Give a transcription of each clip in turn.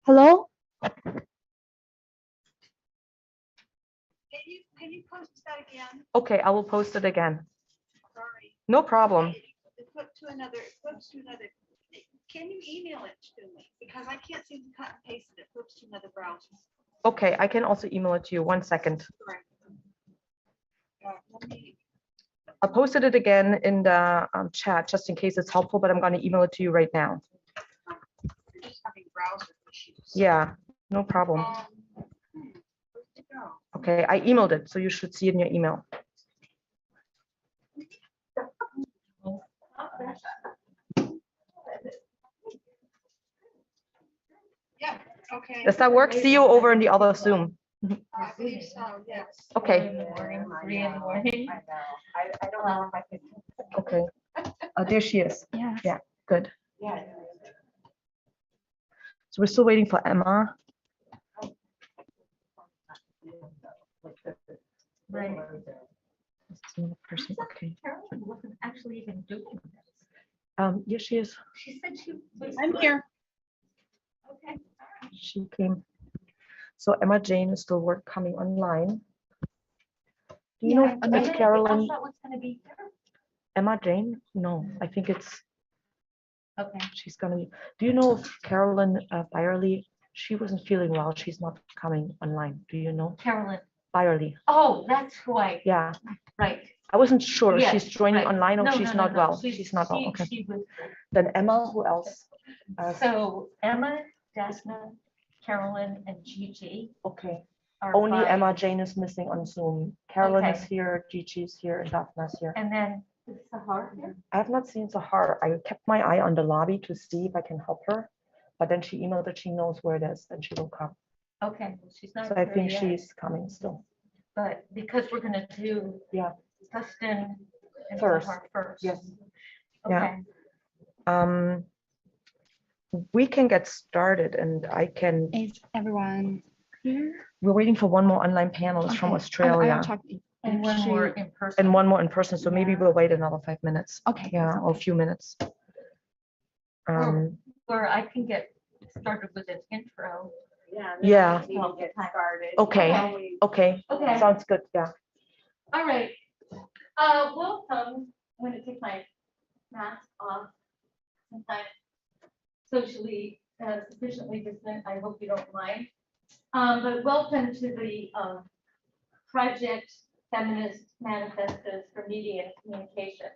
Hello? Can you post that again? Okay, I will post it again. Sorry. No problem. It flipped to another, Can you email it to me? Because I can't seem to cut and paste it. It flips to another browser. Okay, I can also email it to you. 1 second. Sorry. Let me, I posted it again in the chat just in case it's helpful, but I'm going to email it to you right now. I'm just having browser issues. Yeah, no problem. Where'd it go? Okay, I emailed it, so you should see it in your email. Yeah, okay. Does that work? See you over in the other Zoom. I believe so, yes. Okay. 3 in the morning. I don't know if I can. Okay. Oh, there she is. Yeah. Yeah, good. Yeah. So we're still waiting for Emma. Right. It's another person. Okay. Carolyn wasn't actually even doing this. Yeah, she is. She said she was. I'm here. Okay. She came. So Emma Jane is still coming online. Do you know if Carolyn, What's gonna be there? Emma Jane? No, I think it's, Okay. she's gonna be. Do you know if Carolyn Byerly, she wasn't feeling well. She's not coming online. Do you know? Carolyn. Byerly. Oh, that's who I, Yeah, right. I wasn't sure if Yes, she's joining right. online or No, she's no, no, not no. well. She's not well. Okay. She was. Then Emma, who else? So Emma, Daphne, Carolyn, and Gigi Okay. are. Only by- Emma Jane is missing on Zoom. Carolyn Okay. is here, Gigi's here, and Daphna's here. And then is Sahar here? I have not seen Sahar. I kept my eye on the lobby to see if I can help her, but then she emailed that she knows where it is and she will come. Okay, well, she's not So I here think yet, she's coming still. but because we're gonna do. Yeah. Dustin and First. Sahar first. Yes. Yeah. Okay. We can get started and I can, Is everyone here? we're waiting for one more online panelist from Okay. Australia And one more in person. and one more in person. So maybe Yeah. we'll wait another 5 minutes. Okay. Yeah, or a few minutes. Where I can get started with an intro. Yeah. We'll get started. Okay. Okay. Okay, Okay, sounds good. Yeah. all right. Welcome. I'm gonna take my mask off. Since I'm socially sufficiently distant, I hope you don't mind. But welcome to the Project Feminist Manifestos for Media and Communication.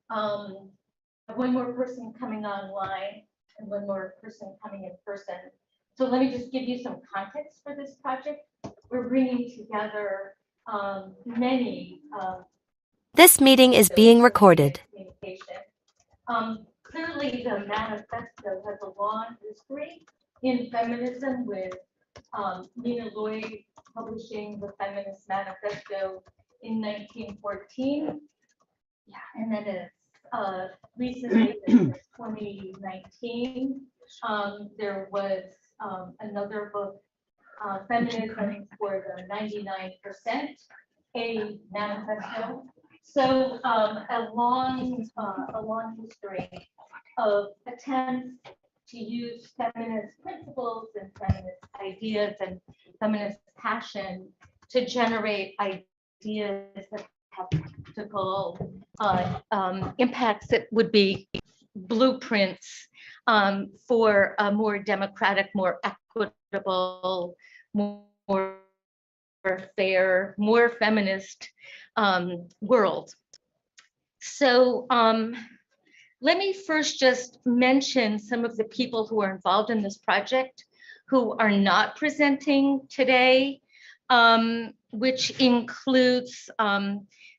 One more person coming online and one more person coming in person. So let me just give you some context for this project. We're bringing together many. This meeting is being recorded. Communication. Clearly, the manifesto has a long history in feminism with Nina Lloyd publishing the Feminist Manifesto in 1914. Yeah, and then it's recently in 2019. There was another book, Feminism for the 99%, a manifesto. So a long history of attempts to use feminist principles and feminist ideas and feminist passion to generate ideas that have practical impacts that would be blueprints for a more democratic, more equitable, more fair, more feminist world. So let me first just mention some of the people who are involved in this project who are not presenting today, which includes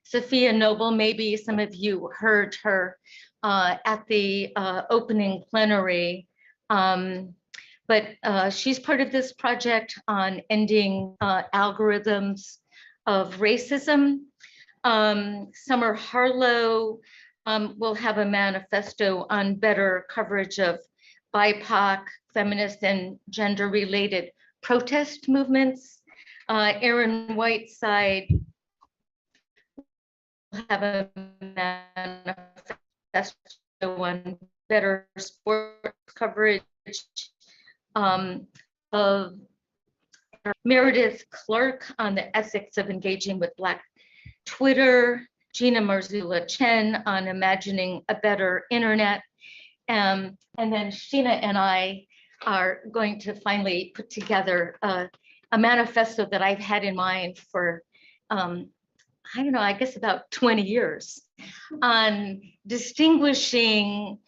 Sophia Noble. Maybe some of you heard her at the opening plenary. But she's part of this project on ending algorithms of racism. Summer Harlow will have a manifesto on better coverage of BIPOC, feminist, and gender-related protest movements. Erin Whiteside will have a manifesto on better sports coverage of Meredith Clark on the ethics of engaging with Black Twitter, Gina Marzullo Chen on imagining a better internet. And then Sheena and I are going to finally put together a manifesto that I've had in mind for, I don't know, I guess about 20 years on distinguishing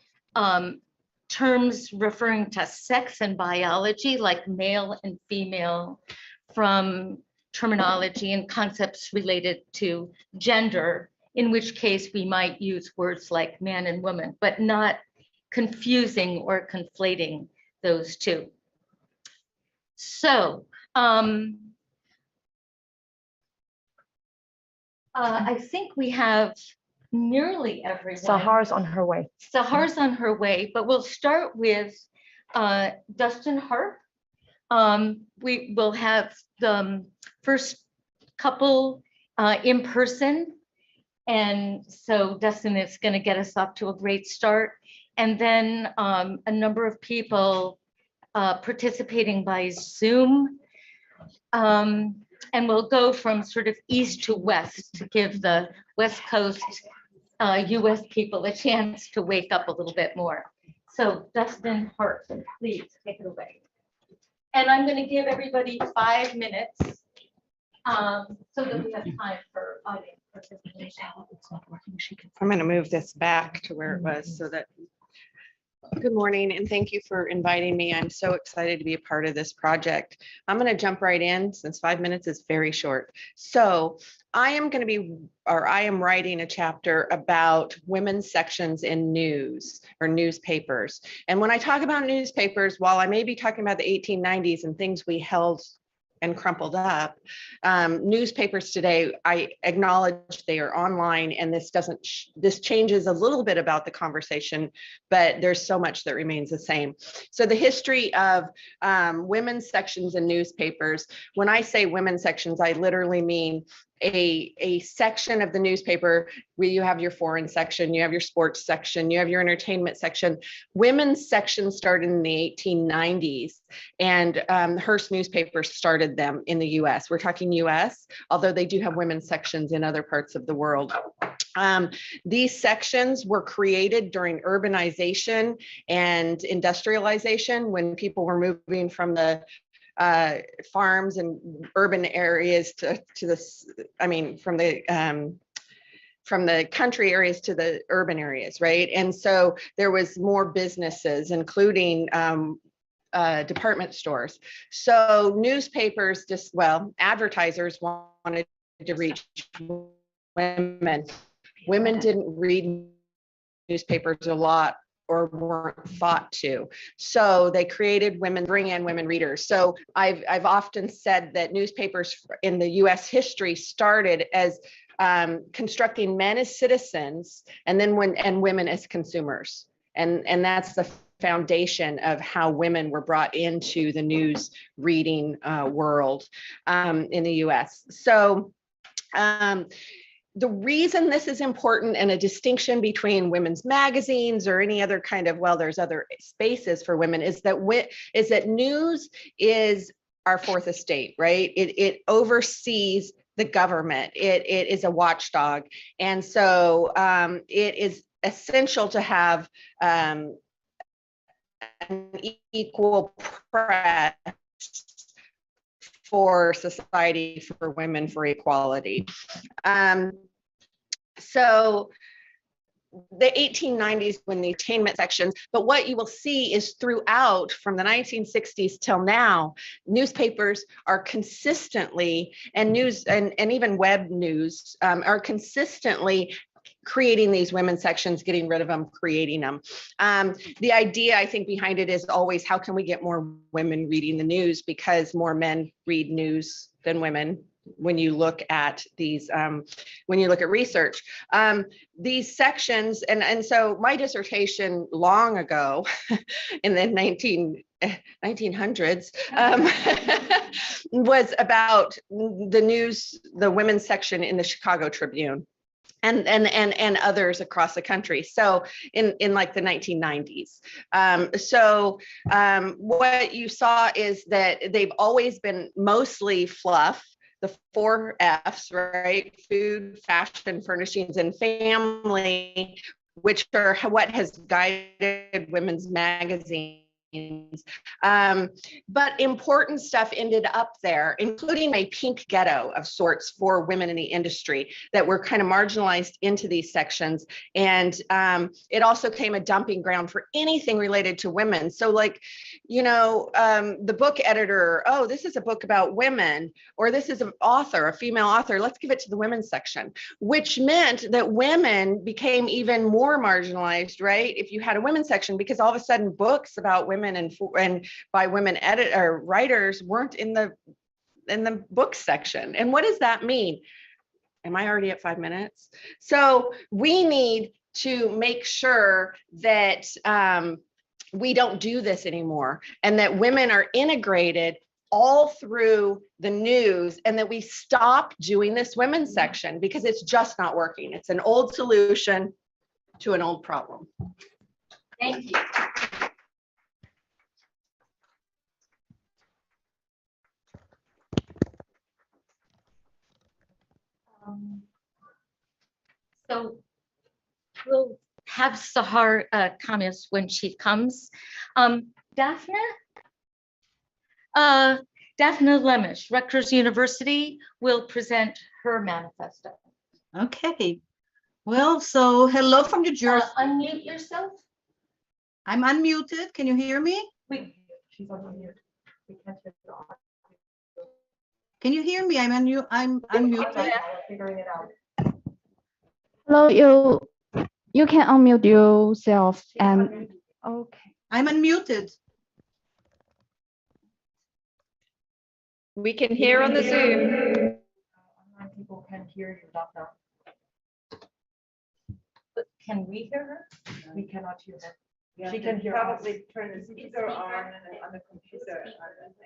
terms referring to sex and biology, like male and female, from terminology and concepts related to gender, in which case we might use words like man and woman, but not confusing or conflating those two. So I think we have nearly everyone. Sahar's on her way. Sahar's on her way, but we'll start with Dustin Harp. We will have the first couple in person. And so Dustin is going to get us off to a great start. And then a number of people participating by Zoom. And we'll go from sort of east to west to give the West Coast US people a chance to wake up a little bit more. So Dustin Hart, please take it away. And I'm going to give everybody 5 minutes so that we have time for audience participation. I'm going to move this back to where it was so that. Good morning, and thank you for inviting me. I'm so excited to be a part of this project. I'm going to jump right in since 5 minutes is very short. So I am writing a chapter about women's sections in news or newspapers. And when I talk about newspapers, while I may be talking about the 1890s and things we held and crumpled up, newspapers today, I acknowledge they are online, and this changes a little bit about the conversation, but there's so much that remains the same. So the history of women's sections in newspapers, when I say women's sections, I literally mean a section of the newspaper where you have your foreign section, you have your sports section, you have your entertainment section. Women's sections started in the 1890s, and Hearst newspapers started them in the US. We're talking US, although they do have women's sections in other parts of the world. These sections were created during urbanization and industrialization, when people were moving from the farms and urban areas from the country areas to the urban areas, right? And so there was more businesses, including department stores. So newspapers advertisers wanted to reach women. Women didn't read newspapers a lot, or weren't thought to. So they created bring in women readers. So I've often said that newspapers in the US history started as constructing men as citizens, and then women as consumers. And that's the foundation of how women were brought into the news reading world in the US. So the reason this is important, and a distinction between women's magazines or any other kind of, there's other spaces for women, is that news is our fourth estate, right? It oversees the government. It is a watchdog. And so it is essential to have an equal press for society, for women, for equality. So the 1890s, when the entertainment sections, but what you will see is throughout, from the 1960s till now, newspapers are consistently, and news and even web news are consistently creating these women's sections, getting rid of them, creating them. The idea, I think, behind it is always, how can we get more women reading the news? Because more men read news than women. When you look at these, when you look at research, these sections, and so my dissertation long ago in the 1900s was about the women's section in the Chicago Tribune. and others across the country. So in like the 1990s. What you saw is that they've always been mostly fluff, the 4 F's, right? Food, fashion, furnishings, and family, which are what has guided women's magazines. But important stuff ended up there, including a pink ghetto of sorts for women in the industry that were kind of marginalized into these sections. And it also became a dumping ground for anything related to women. So like, the book editor, oh, this is a book about women, or this is an author, a female author, let's give it to the women's section, which meant that women became even more marginalized, right? If you had a women's section, because all of a sudden books about women and by women writers weren't in the book section. And what does that mean? Am I already at 5 minutes? So we need to make sure that we don't do this anymore, and that women are integrated all through the news, and that we stop doing this women's section because it's just not working. It's an old solution to an old problem. Thank you. So we'll have Sahar comments when she comes. Daphne Lemish, Rutgers University, will present her manifesto. Okay. Well, so hello from New Jersey. Unmute yourself. I'm unmuted. Can you hear me? She's on mute. We can't hear the audio. Can you hear me? I'm unmuted. Figuring it out. Hello, you can unmute yourself and okay. I'm unmuted. We can hear on the Zoom. Online people can hear you, Daphne. But can we hear her? We cannot hear her. Yeah, She can hear us. probably turn the speaker on the computer.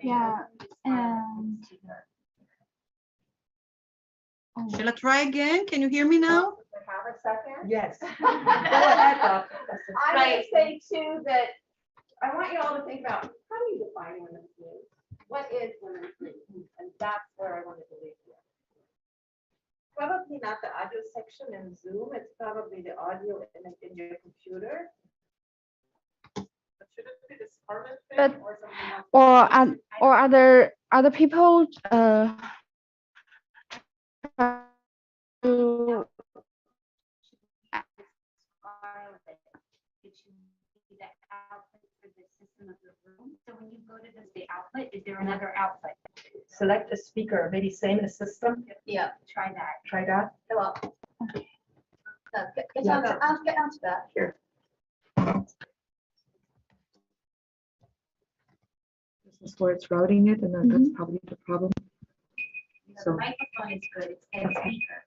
Yeah, and Shall I try again? Can you hear me now? Have a second. Yes. Go ahead, Daphne. I would say too that I want you all to think about how do you define women's news? What is women's news? And that's where I wanted to leave you. Probably not the audio section in Zoom. It's probably the audio in your computer. But should it be the Scarlet thing But- or something else? or other people to So when you go to the output, is there another output? Select a speaker, maybe same in the system. Yeah, try that. Try that. Well, Get onto- I'll get onto that. Here. This is where it's routing it, and then that's probably the problem. The So microphone is good, it's a speaker.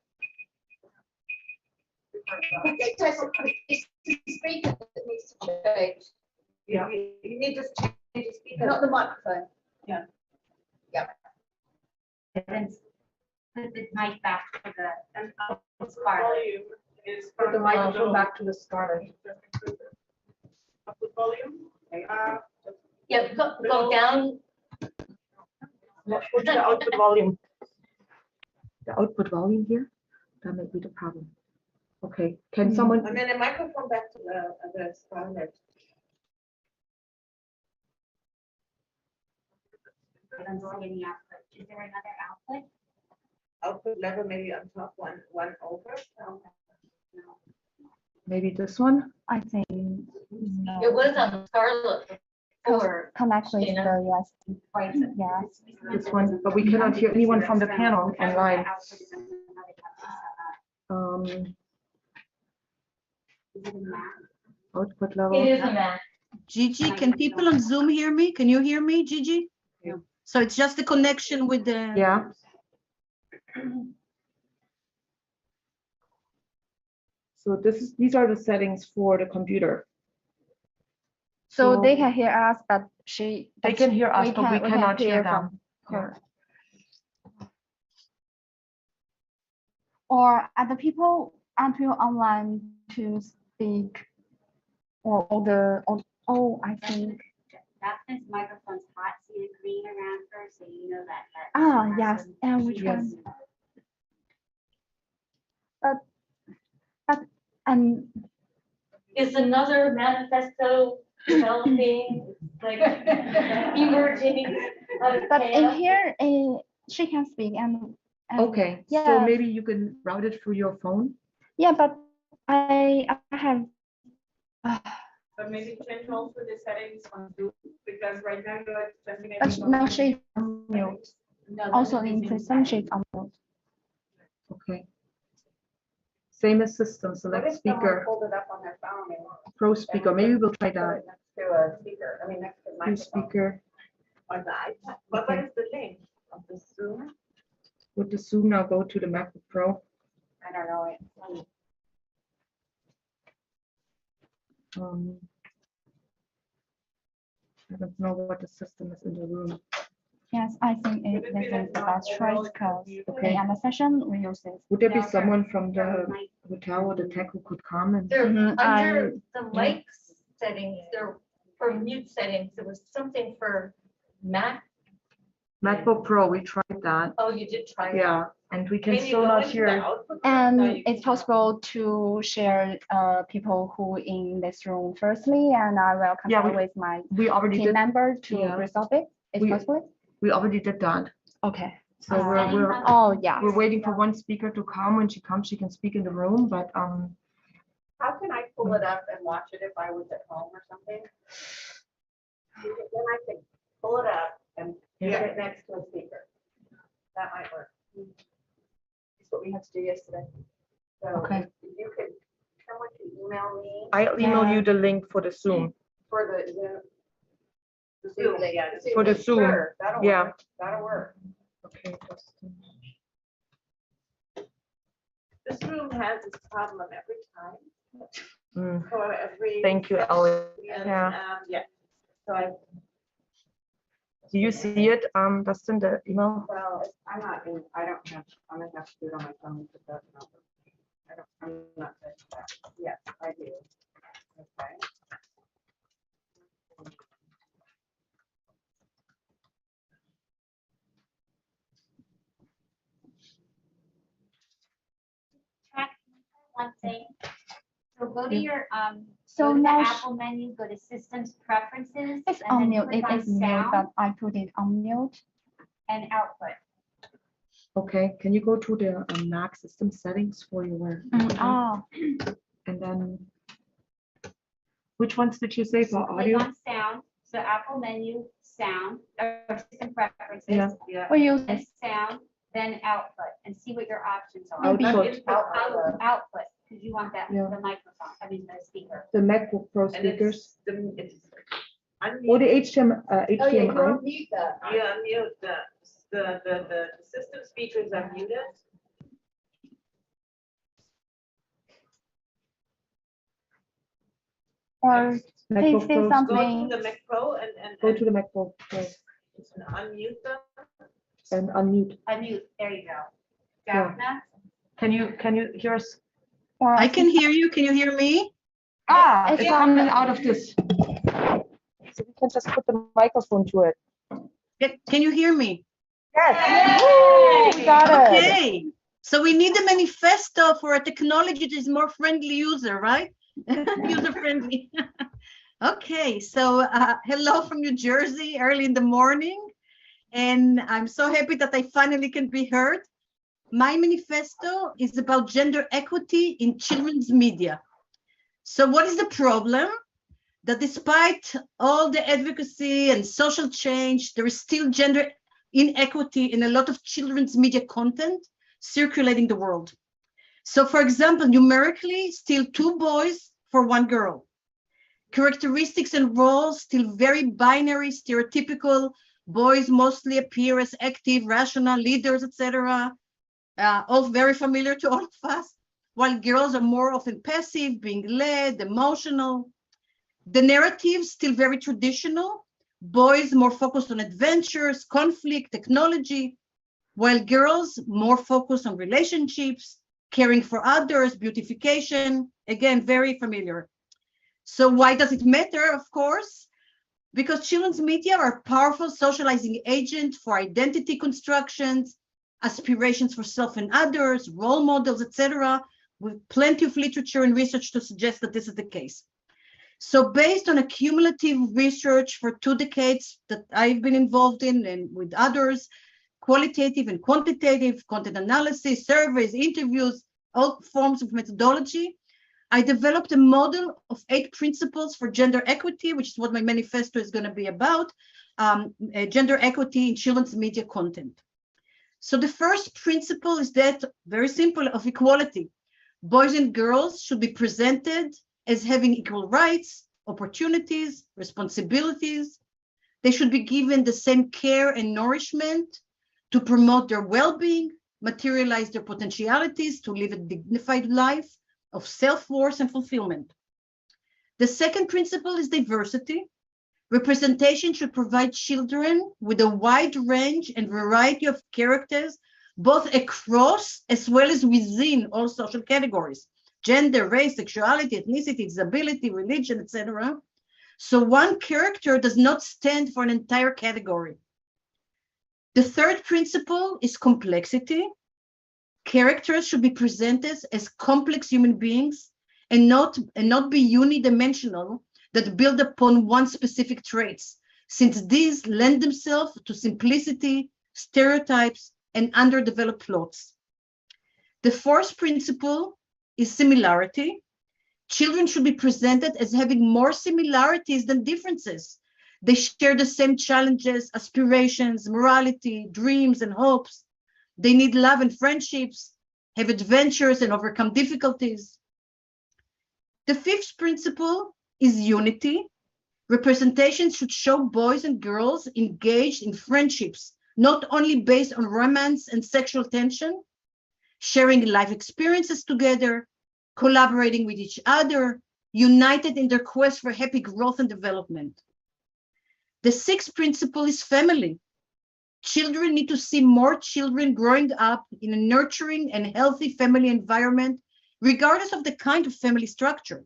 It's the speaker that needs to change. Yeah. You need to change the speaker. Not the microphone. And then put the mic back to the Scarlet. volume is. put the microphone back to the Scarlet. Up the volume. Yeah, go down. What's the output volume? The output volume here? That might be the problem. Okay, can someone? And then the microphone back to the Scarlet. I don't see any output. Is there another output? Output level maybe on top, one over. Maybe this one? I think It was on Scarlet before. connect with the USB. Right. Yes. This one, but we cannot hear anyone from the panel online. Output It level. is a Mac. Gigi, can people on Zoom hear me? Can you hear me, Gigi? Yeah. So it's just the connection with the. Yeah. So these are the settings for the computer. So they can hear us, but They can hear us, we but we can cannot hear from them. her. Or other people aren't you online to speak? Or I think. Daphne's microphone's hot, see the green around her, so you know that. Yes, and which Yes. one? But and Is another manifesto developing, like emerging out of but in chaos? here, she can speak and Okay, so yeah. maybe you can route it through your phone. Yeah, but I have. But maybe change also the settings on Zoom, because right now you're sending But now she's on mute. No, Also that in is system, she's on mute. Okay. Same as system, What select if someone speaker, pulled it up on their phone and pro speaker. Maybe we'll try put that. it next to a speaker, next to the Pro microphone speaker on the iPad? What Okay. is the name of the Zoom? with the Zoom. Now go to the MacBook Pro. I don't know. It's I don't know what the system is in the room. Yes, I think this is the best choice because Okay. in the session we use this. Would there be No, someone from the Mic. hotel or the tech who could come and? There, Mhm, under the yeah. mic settings, there, for mute settings, there was something for Mac. MacBook Pro, we tried that. Oh, you did try it? Yeah, and we can Can you still go not into the hear. output? And No, you it's cannot. possible to share people who in this room firstly, and I will Yeah, contact with my We already team did, member to yeah. resolve it. It's We- possible? we already did that. Okay. So we're Oh, yeah. we're waiting for one speaker to come. When she comes, she can speak in the room, but How can I pull it up and watch it if I was at home or something? Then I can pull it up and get it next to a speaker. That might work. It's what we had to do yesterday. So Okay. if you could, someone could email me I'll email you the link for the Zoom. for the Zoom. The Zoom, yeah. For the Zoom, Sure, that'll yeah. work. That'll work. Okay. This room has this problem every time. Mm, So every. Thank you, Ellie. And, Yeah. Yeah. So I, Do you see it, Dustin, the email? well, I'm not, I don't have, I'm gonna have to do it on my phone. But that's not. I'm not good at that. Yes, I do. Okay. Track one thing. So go to your, So go to the now Apple menu, go to Systems Preferences. it's and on then mute. click It on is mute, Sound but I put it on mute. and Output. Okay, can you go to the Mac system settings for your, Oh, and then which ones did you say for Click audio? on Sound, so Apple menu, Sound, or System Preferences. Yeah. Yeah. we use Then this. Sound, then Output, and see what your options are. Output. Output, because you want that, Yeah. the microphone, I mean, the speaker. The MacBook Pro And speakers it's or the HDMI? Oh, yeah, you unmute that. You unmute the system speakers are muted. Or please MacBook say Pro. Go to something. the Mac Pro and Go to the MacBook Pro unmute them. and unmute. Unmute, there you go. Yeah. Daphne? Can you hear us? Or I can hear you. Can you hear me? It's coming out of this. So we can just put the microphone to it. Can you hear me? Yes. Woo, we got it. Okay. So we need a manifesto for a technology that is more friendly user, right? User friendly. Okay, so hello from New Jersey, early in the morning. And I'm so happy that I finally can be heard. My manifesto is about gender equity in children's media. So what is the problem? That despite all the advocacy and social change, there is still gender inequity in a lot of children's media content circulating the world. So for example, numerically, still 2 boys for 1 girl. Characteristics and roles still very binary, stereotypical. Boys mostly appear as active, rational leaders, etc. All very familiar to all of us, while girls are more often passive, being led, emotional. The narrative still very traditional. Boys more focused on adventures, conflict, technology, while girls more focused on relationships, caring for others, beautification, again, very familiar. So why does it matter? Of course, because children's media are powerful socializing agent for identity constructions, aspirations for self and others, role models, etc., with plenty of literature and research to suggest that this is the case. So based on a cumulative research for 2 decades that I've been involved in and with others, qualitative and quantitative content analysis, surveys, interviews, all forms of methodology, I developed a model of 8 principles for gender equity, which is what my manifesto is going to be about, gender equity in children's media content. So the first principle is that, very simple, of equality. Boys and girls should be presented as having equal rights, opportunities, responsibilities. They should be given the same care and nourishment to promote their well-being, materialize their potentialities, to live a dignified life of self-worth and fulfillment. The second principle is diversity. Representation should provide children with a wide range and variety of characters, both across as well as within all social categories: gender, race, sexuality, ethnicity, disability, religion, etc. So one character does not stand for an entire category. The third principle is complexity. Characters should be presented as complex human beings and not be unidimensional that build upon one specific traits, since these lend themselves to simplicity, stereotypes, and underdeveloped plots. The fourth principle is similarity. Children should be presented as having more similarities than differences. They share the same challenges, aspirations, morality, dreams, and hopes. They need love and friendships, have adventures, and overcome difficulties. The fifth principle is unity. Representation should show boys and girls engaged in friendships, not only based on romance and sexual tension, sharing life experiences together, collaborating with each other, united in their quest for happy growth and development. The sixth principle is family. Children need to see more children growing up in a nurturing and healthy family environment, regardless of the kind of family structure,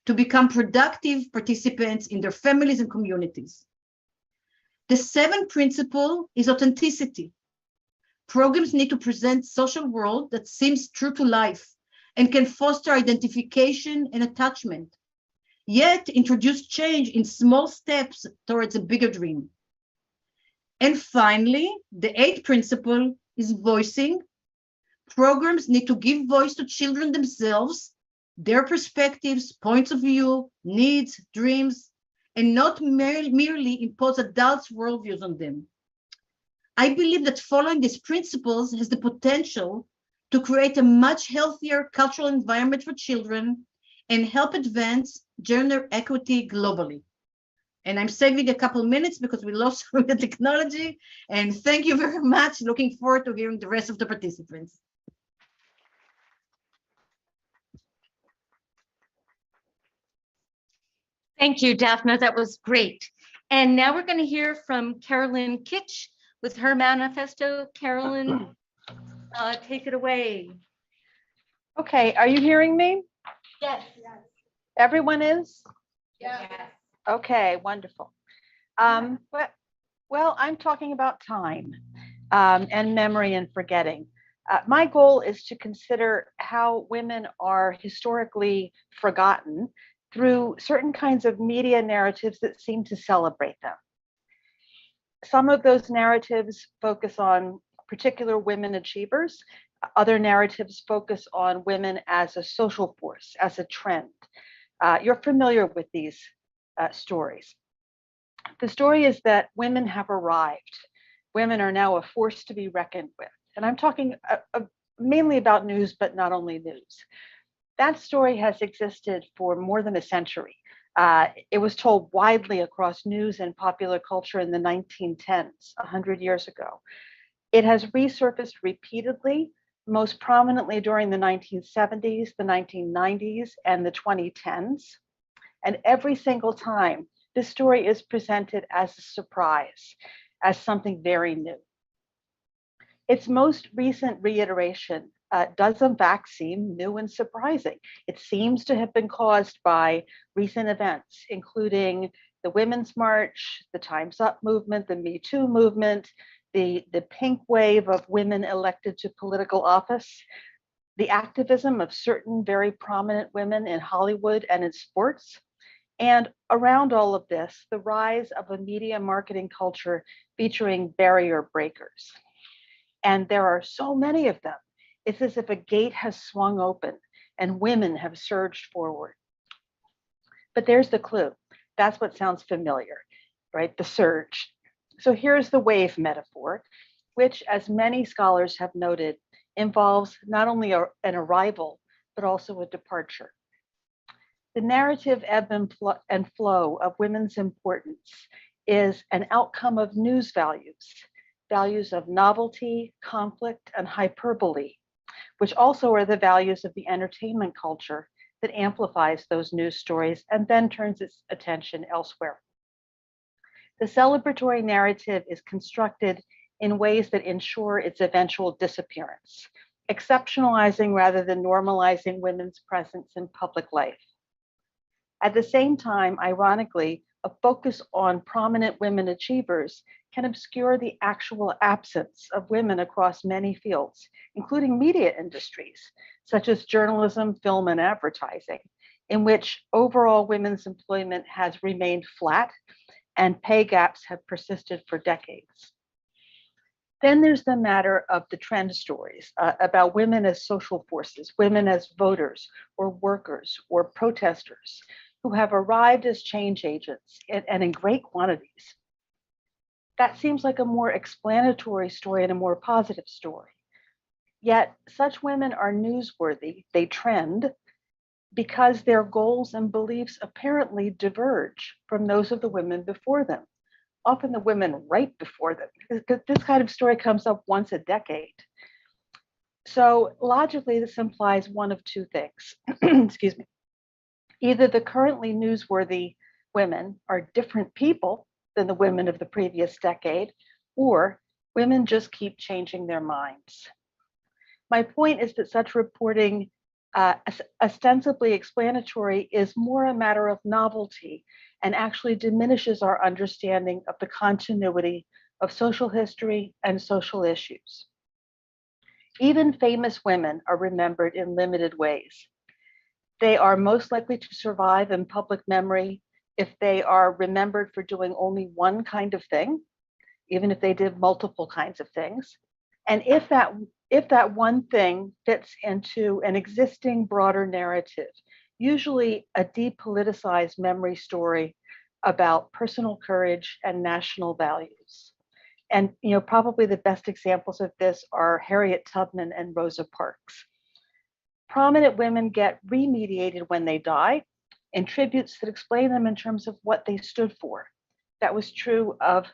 to become productive participants in their families and communities. The seventh principle is authenticity. Programs need to present social world that seems true to life and can foster identification and attachment, yet introduce change in small steps towards a bigger dream. And finally, the eighth principle is voicing. Programs need to give voice to children themselves, their perspectives, points of view, needs, dreams, and not merely impose adults' worldviews on them. I believe that following these principles has the potential to create a much healthier cultural environment for children and help advance gender equity globally. And I'm saving a couple minutes because we lost the technology. And thank you very much. Looking forward to hearing the rest of the participants. Thank you, Daphne. That was great. And now we're going to hear from Carolyn Kitsch with her manifesto. Carolyn, take it away. Okay, are you hearing me? Yes. Everyone is? Yes. Okay, wonderful. Well, I'm talking about time and memory and forgetting. My goal is to consider how women are historically forgotten through certain kinds of media narratives that seem to celebrate them. Some of those narratives focus on particular women achievers. Other narratives focus on women as a social force, as a trend. You're familiar with these stories. The story is that women have arrived. Women are now a force to be reckoned with. And I'm talking mainly about news, but not only news. That story has existed for more than a century. It was told widely across news and popular culture in the 1910s, 100 years ago. It has resurfaced repeatedly, most prominently during the 1970s, the 1990s, and the 2010s. And every single time, this story is presented as a surprise, as something very new. Its most recent reiteration does in fact seem new and surprising. It seems to have been caused by recent events, including the Women's March, the Time's Up movement, the Me Too movement, the pink wave of women elected to political office, the activism of certain very prominent women in Hollywood and in sports. And around all of this, the rise of a media marketing culture featuring barrier breakers. And there are so many of them. It's as if a gate has swung open and women have surged forward. But there's the clue. That's what sounds familiar, right? The surge. So here's the wave metaphor, which, as many scholars have noted, involves not only an arrival, but also a departure. The narrative ebb and flow of women's importance is an outcome of news values, values of novelty, conflict, and hyperbole, which also are the values of the entertainment culture that amplifies those news stories and then turns its attention elsewhere. The celebratory narrative is constructed in ways that ensure its eventual disappearance, exceptionalizing rather than normalizing women's presence in public life. At the same time, ironically, a focus on prominent women achievers can obscure the actual absence of women across many fields, including media industries, such as journalism, film, and advertising, in which overall women's employment has remained flat and pay gaps have persisted for decades. Then there's the matter of the trend stories about women as social forces, women as voters or workers or protesters who have arrived as change agents and in great quantities. That seems like a more explanatory story and a more positive story. Yet such women are newsworthy, they trend, because their goals and beliefs apparently diverge from those of the women before them, often the women right before them, because this kind of story comes up once a decade. So logically, this implies one of two things. Excuse me. Either the currently newsworthy women are different people than the women of the previous decade, or women just keep changing their minds. My point is that such reporting, ostensibly explanatory, is more a matter of novelty and actually diminishes our understanding of the continuity of social history and social issues. Even famous women are remembered in limited ways. They are most likely to survive in public memory if they are remembered for doing only one kind of thing, even if they did multiple kinds of things. And if that one thing fits into an existing broader narrative, usually a depoliticized memory story about personal courage and national values. And probably the best examples of this are Harriet Tubman and Rosa Parks. Prominent women get remediated when they die in tributes that explain them in terms of what they stood for. That was true of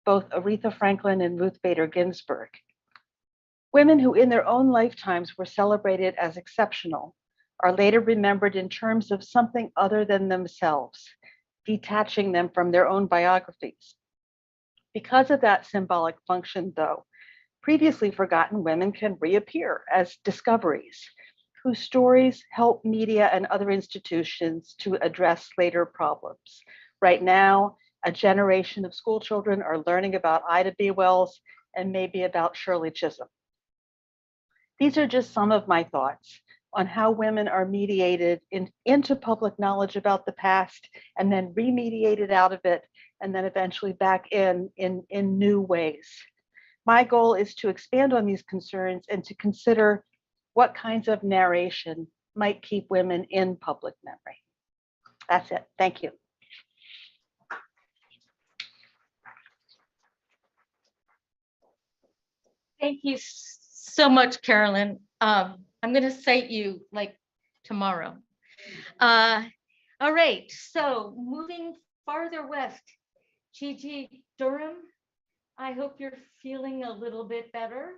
both Aretha Franklin and Ruth Bader Ginsburg. Women who in their own lifetimes were celebrated as exceptional are later remembered in terms of something other than themselves, detaching them from their own biographies. Because of that symbolic function, though, previously forgotten women can reappear as discoveries, whose stories help media and other institutions to address later problems. Right now, a generation of school children are learning about Ida B. Wells and maybe about Shirley Chisholm. These are just some of my thoughts on how women are mediated into public knowledge about the past and then remediated out of it and then eventually back in new ways. My goal is to expand on these concerns and to consider what kinds of narration might keep women in public memory. That's it. Thank you. Thank you so much, Carolyn. I'm going to cite you like tomorrow. All right, so moving farther west, Gigi Durham, I hope you're feeling a little bit better.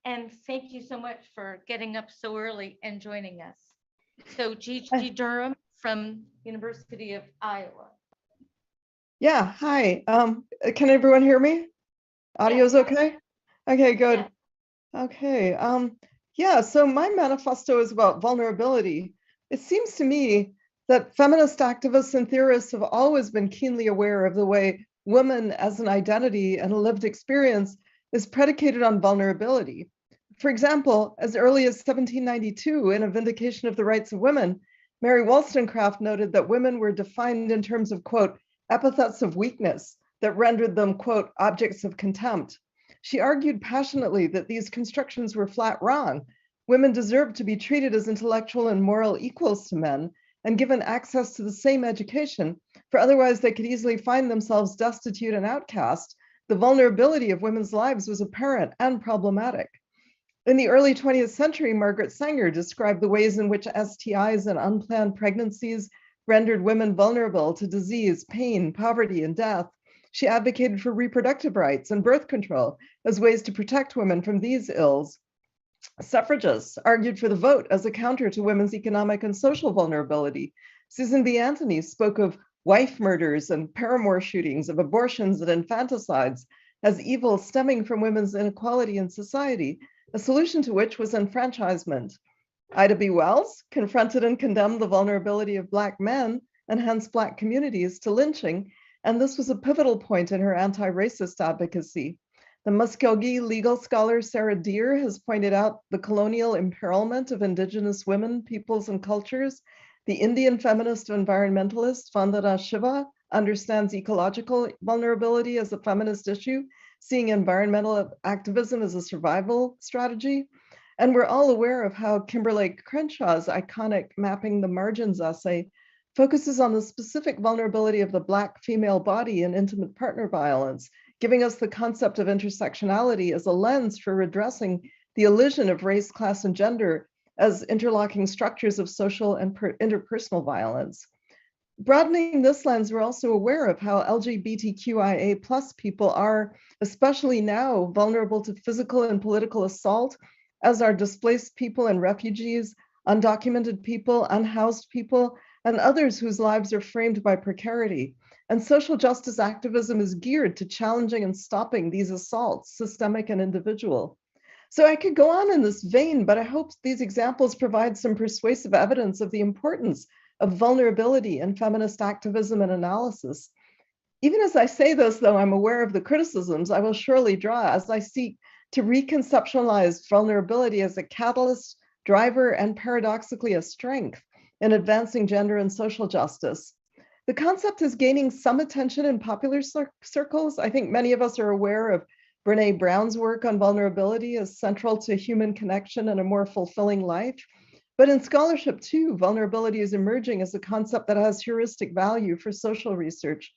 And thank you so much for getting up so early and joining us. So Gigi Durham from University of Iowa. Yeah, hi. Can everyone hear me? Audio's okay? Okay, good. Okay. Yeah, so my manifesto is about vulnerability. It seems to me that feminist activists and theorists have always been keenly aware of the way woman as an identity and a lived experience is predicated on vulnerability. For example, as early as 1792, in A Vindication of the Rights of Women, Mary Wollstonecraft noted that women were defined in terms of, quote, epithets of weakness that rendered them, quote, objects of contempt. She argued passionately that these constructions were flat wrong. Women deserved to be treated as intellectual and moral equals to men and given access to the same education, for otherwise they could easily find themselves destitute and outcast. The vulnerability of women's lives was apparent and problematic. In the early 20th century, Margaret Sanger described the ways in which STIs and unplanned pregnancies rendered women vulnerable to disease, pain, poverty, and death. She advocated for reproductive rights and birth control as ways to protect women from these ills. Suffragists argued for the vote as a counter to women's economic and social vulnerability. Susan B. Anthony spoke of wife murders and paramour shootings, of abortions and infanticides as evil stemming from women's inequality in society, a solution to which was enfranchisement. Ida B. Wells confronted and condemned the vulnerability of Black men and hence Black communities to lynching, and this was a pivotal point in her anti-racist advocacy. The Muskogee legal scholar Sarah Deer has pointed out the colonial imperilment of Indigenous women, peoples, and cultures. The Indian feminist environmentalist Vandana Shiva understands ecological vulnerability as a feminist issue, seeing environmental activism as a survival strategy. And we're all aware of how Kimberly Crenshaw's iconic Mapping the Margins essay focuses on the specific vulnerability of the Black female body in intimate partner violence, giving us the concept of intersectionality as a lens for redressing the illusion of race, class, and gender as interlocking structures of social and interpersonal violence. Broadening this lens, we're also aware of how LGBTQIA plus people are, especially now, vulnerable to physical and political assault, as are displaced people and refugees, undocumented people, unhoused people, and others whose lives are framed by precarity. And social justice activism is geared to challenging and stopping these assaults, systemic and individual. So I could go on in this vein, but I hope these examples provide some persuasive evidence of the importance of vulnerability in feminist activism and analysis. Even as I say this, though I'm aware of the criticisms I will surely draw as I seek to reconceptualize vulnerability as a catalyst, driver, and paradoxically a strength in advancing gender and social justice. The concept is gaining some attention in popular circles. I think many of us are aware of Brene Brown's work on vulnerability as central to human connection and a more fulfilling life. But in scholarship too, vulnerability is emerging as a concept that has heuristic value for social research.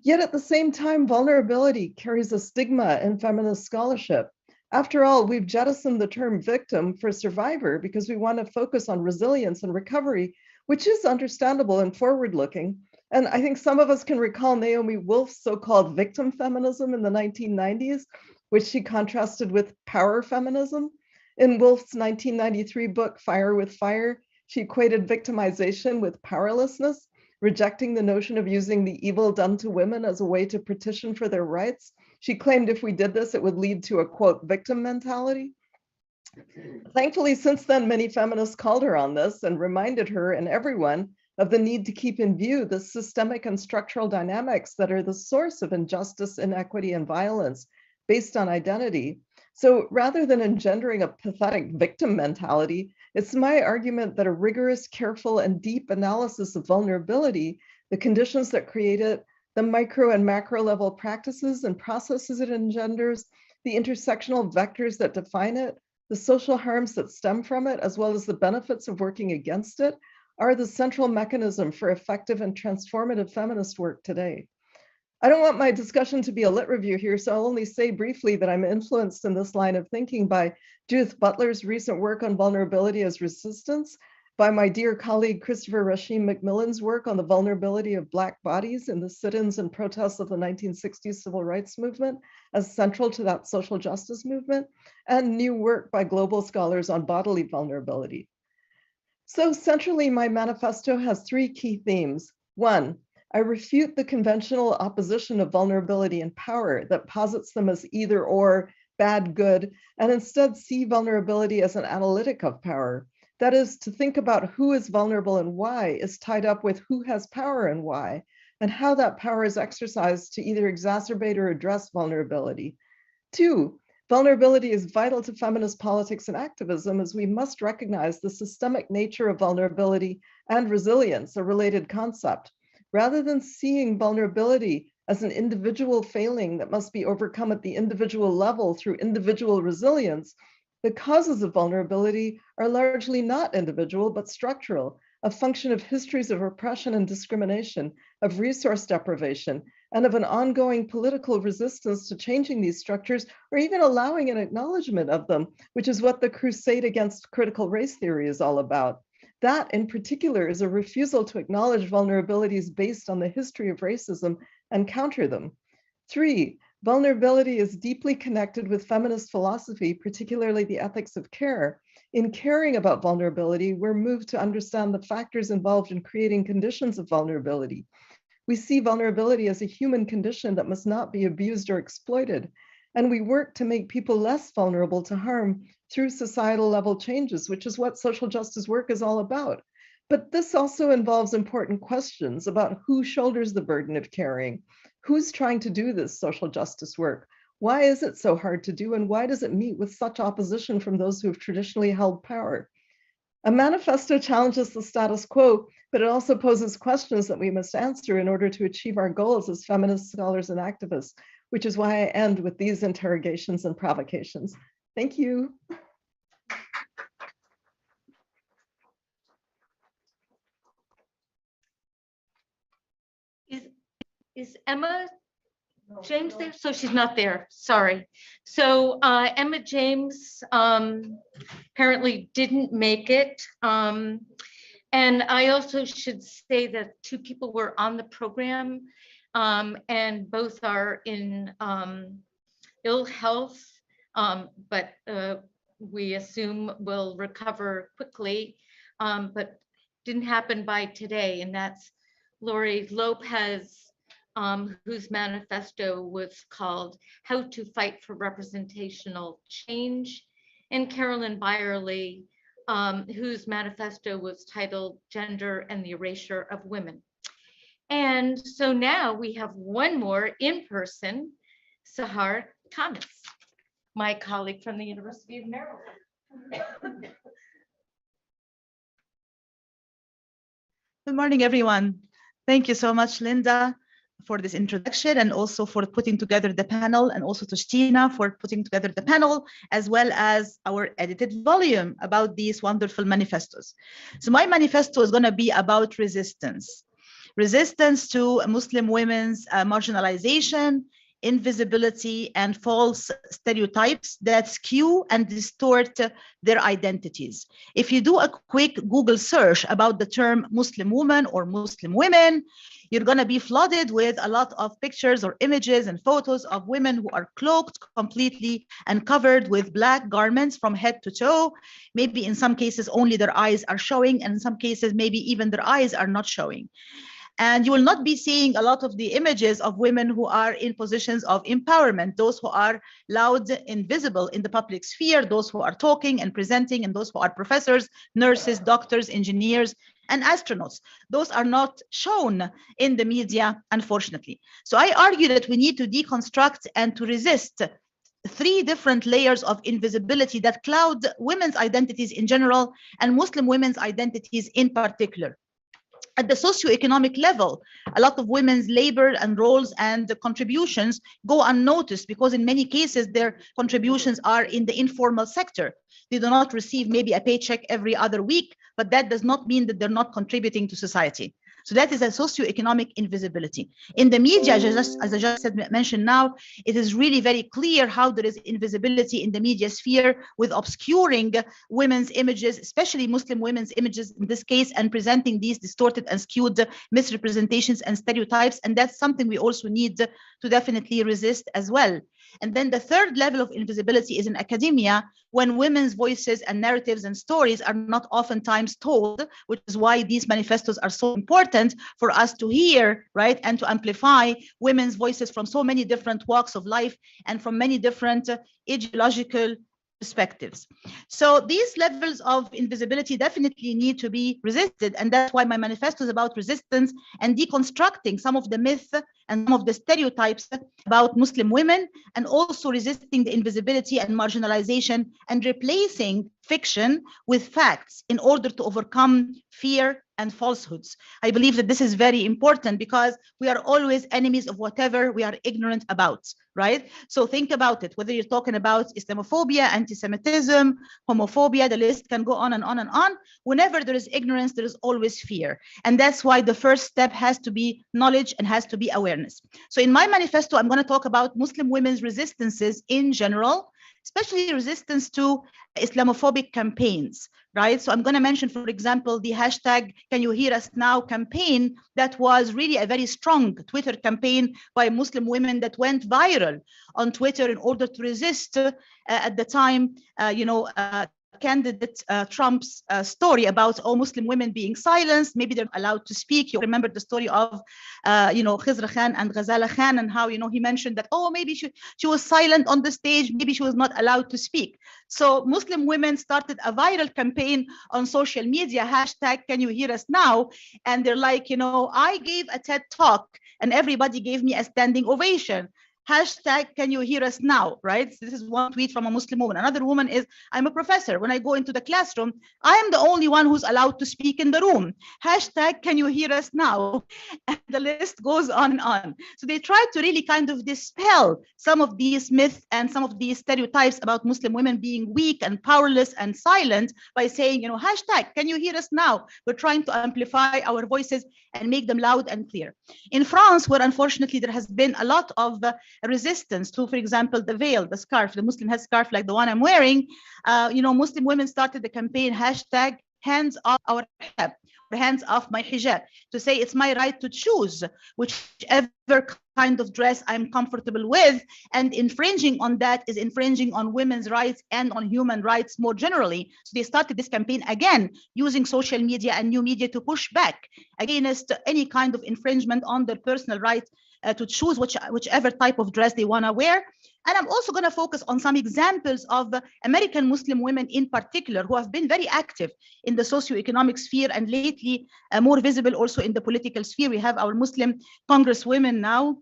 Yet at the same time, vulnerability carries a stigma in feminist scholarship. After all, we've jettisoned the term victim for survivor because we want to focus on resilience and recovery, which is understandable and forward-looking. And I think some of us can recall Naomi Wolf's so-called victim feminism in the 1990s, which she contrasted with power feminism. In Wolf's 1993 book, Fire with Fire, she equated victimization with powerlessness, rejecting the notion of using the evil done to women as a way to petition for their rights. She claimed if we did this, it would lead to a, quote, victim mentality. Thankfully, since then, many feminists called her on this and reminded her and everyone of the need to keep in view the systemic and structural dynamics that are the source of injustice, inequity, and violence based on identity. So rather than engendering a pathetic victim mentality, it's my argument that a rigorous, careful, and deep analysis of vulnerability, the conditions that create it, the micro and macro level practices and processes it engenders, the intersectional vectors that define it, the social harms that stem from it, as well as the benefits of working against it, are the central mechanism for effective and transformative feminist work today. I don't want my discussion to be a lit review here, so I'll only say briefly that I'm influenced in this line of thinking by Judith Butler's recent work on vulnerability as resistance, by my dear colleague Christopher Rashim McMillan's work on the vulnerability of Black bodies in the sit-ins and protests of the 1960s civil rights movement as central to that social justice movement, and new work by global scholars on bodily vulnerability. So centrally, my manifesto has three key themes. One, I refute the conventional opposition of vulnerability and power that posits them as either or bad, good, and instead see vulnerability as an analytic of power. That is, to think about who is vulnerable and why is tied up with who has power and why, and how that power is exercised to either exacerbate or address vulnerability. 2, vulnerability is vital to feminist politics and activism, as we must recognize the systemic nature of vulnerability and resilience, a related concept. Rather than seeing vulnerability as an individual failing that must be overcome at the individual level through individual resilience, the causes of vulnerability are largely not individual, but structural, a function of histories of oppression and discrimination, of resource deprivation, and of an ongoing political resistance to changing these structures, or even allowing an acknowledgement of them, which is what the crusade against critical race theory is all about. That, in particular, is a refusal to acknowledge vulnerabilities based on the history of racism and counter them. 3, vulnerability is deeply connected with feminist philosophy, particularly the ethics of care. In caring about vulnerability, we're moved to understand the factors involved in creating conditions of vulnerability. We see vulnerability as a human condition that must not be abused or exploited. And we work to make people less vulnerable to harm through societal level changes, which is what social justice work is all about. But this also involves important questions about who shoulders the burden of caring, who's trying to do this social justice work, why is it so hard to do, and why does it meet with such opposition from those who have traditionally held power? A manifesto challenges the status quo, but it also poses questions that we must answer in order to achieve our goals as feminist scholars and activists, which is why I end with these interrogations and provocations. Thank you. Is Emma James there? So she's not there, sorry. So Emma James apparently didn't make it. And I also should say that 2 people were on the program and both are in ill health, but we assume will recover quickly, but didn't happen by today. And that's Lori Lopez, whose manifesto was called How to Fight for Representational Change, and Carolyn Byerly, whose manifesto was titled Gender and the Erasure of Women. And so now we have one more in person, Sahar Thomas, my colleague from the University of Maryland. Good morning, everyone. Thank you so much, Linda, for this introduction and also for putting together the panel, and also to Stina for putting together the panel, as well as our edited volume about these wonderful manifestos. So my manifesto is going to be about resistance. Resistance to Muslim women's marginalization, invisibility, and false stereotypes that skew and distort their identities. If you do a quick Google search about the term Muslim woman or Muslim women, you're going to be flooded with a lot of pictures or images and photos of women who are cloaked completely and covered with black garments from head to toe. Maybe in some cases only their eyes are showing, and in some cases maybe even their eyes are not showing. And you will not be seeing a lot of the images of women who are in positions of empowerment, those who are loud and visible in the public sphere, those who are talking and presenting, and those who are professors, nurses, doctors, engineers, and astronauts. Those are not shown in the media, unfortunately. So I argue that we need to deconstruct and to resist 3 different layers of invisibility that cloud women's identities in general and Muslim women's identities in particular. At the socioeconomic level, a lot of women's labor and roles and contributions go unnoticed because in many cases their contributions are in the informal sector. They do not receive maybe a paycheck every other week, but that does not mean that they're not contributing to society. So that is a socioeconomic invisibility. In the media, as I just mentioned now, it is really very clear how there is invisibility in the media sphere with obscuring women's images, especially Muslim women's images in this case, and presenting these distorted and skewed misrepresentations and stereotypes. And that's something we also need to definitely resist as well. And then the third level of invisibility is in academia, when women's voices and narratives and stories are not oftentimes told, which is why these manifestos are so important for us to hear, right? And to amplify women's voices from so many different walks of life and from many different ideological perspectives. So these levels of invisibility definitely need to be resisted. And that's why my manifesto is about resistance and deconstructing some of the myths and some of the stereotypes about Muslim women, and also resisting the invisibility and marginalization and replacing fiction with facts in order to overcome fear and falsehoods. I believe that this is very important because we are always enemies of whatever we are ignorant about, right? So think about it, whether you're talking about Islamophobia, anti-Semitism, homophobia, the list can go on and on and on. Whenever there is ignorance, there is always fear. And that's why the first step has to be knowledge and has to be awareness. So in my manifesto, I'm going to talk about Muslim women's resistances in general, especially resistance to Islamophobic campaigns, right? So I'm going to mention, for example, the hashtag Can You Hear Us Now campaign that was really a very strong Twitter campaign by Muslim women that went viral on Twitter in order to resist at the time, candidate Trump's story about all Muslim women being silenced. Maybe they're allowed to speak. You remember the story of, Khizr Khan and Ghazala Khan, and how, he mentioned that, oh, maybe she was silent on the stage. Maybe she was not allowed to speak. So Muslim women started a viral campaign on social media, hashtag Can You Hear Us Now? And they're like, I gave a TED talk and everybody gave me a standing ovation. Hashtag Can You Hear Us Now, right? So this is one tweet from a Muslim woman. Another woman is, I'm a professor. When I go into the classroom, I am the only one who's allowed to speak in the room. Hashtag Can You Hear Us Now? And the list goes on and on. So they try to really kind of dispel some of these myths and some of these stereotypes about Muslim women being weak and powerless and silent by saying, hashtag Can You Hear Us Now? We're trying to amplify our voices and make them loud and clear. In France, where unfortunately there has been a lot of resistance to, for example, the veil, the scarf, the Muslim headscarf like the one I'm wearing, Muslim women started the campaign hashtag hands off our hijab, or hands off my hijab, to say it's my right to choose whichever kind of dress I'm comfortable with, and infringing on that is infringing on women's rights and on human rights more generally. So they started this campaign again using social media and new media to push back against any kind of infringement on their personal rights to choose whichever type of dress they want to wear. And I'm also going to focus on some examples of American Muslim women in particular who have been very active in the socioeconomic sphere and lately more visible also in the political sphere. We have our Muslim congresswomen now,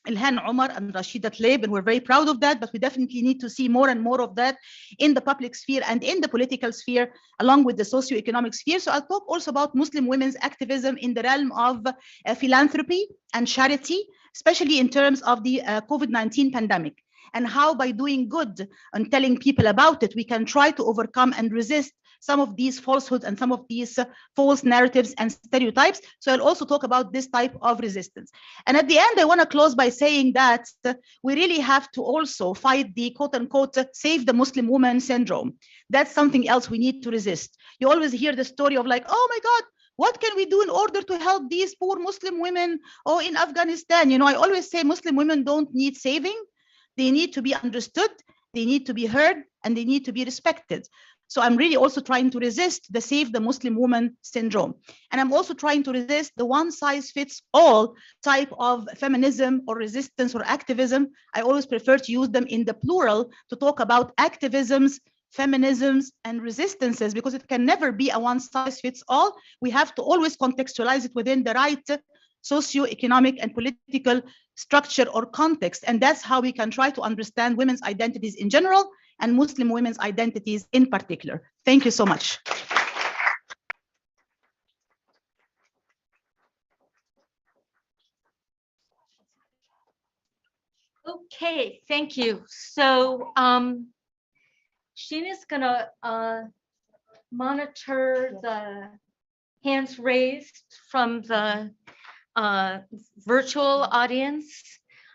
Ilhan Omar and Rashida Tlaib, and we're very proud of that, but we definitely need to see more and more of that in the public sphere and in the political sphere, along with the socioeconomic sphere. So I'll talk also about Muslim women's activism in the realm of philanthropy and charity, especially in terms of the COVID-19 pandemic, and how by doing good and telling people about it, we can try to overcome and resist some of these falsehoods and some of these false narratives and stereotypes. So I'll also talk about this type of resistance. And at the end, I want to close by saying that we really have to also fight the quote unquote save the Muslim woman syndrome. That's something else we need to resist. You always hear the story of like, oh my God, what can we do in order to help these poor Muslim women in Afghanistan? I always say Muslim women don't need saving. They need to be understood, they need to be heard, and they need to be respected. So I'm really also trying to resist the save the Muslim woman syndrome. And I'm also trying to resist the one size fits all type of feminism or resistance or activism. I always prefer to use them in the plural to talk about activisms, feminisms, and resistances, because it can never be a one size fits all. We have to always contextualize it within the right socio-economic and political structure or context. And that's how we can try to understand women's identities in general and Muslim women's identities in particular. Thank you so much. Okay, thank you. So Sheena's gonna monitor the hands raised from the virtual audience.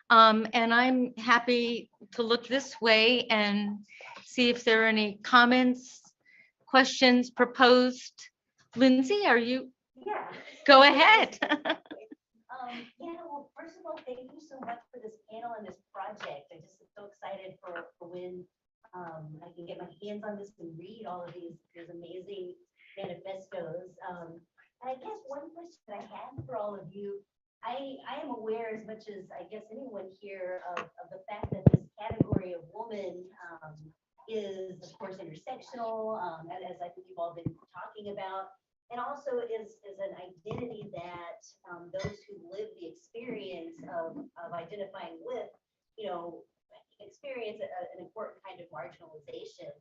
And I'm happy to look this way and see if there are any comments, questions proposed. Lindsay, are you? Yeah. Go ahead. Yeah, well, first of all, thank you so much for this panel and this project. I just am so excited for when I can get my hands on this and read all of these amazing manifestos. And I guess one question I had for all of you, I am aware as much as I guess anyone here of the fact that this category of woman is of course intersectional, as I think you've all been talking about. And also is an identity that those who live the experience of identifying with, experience an important kind of marginalization,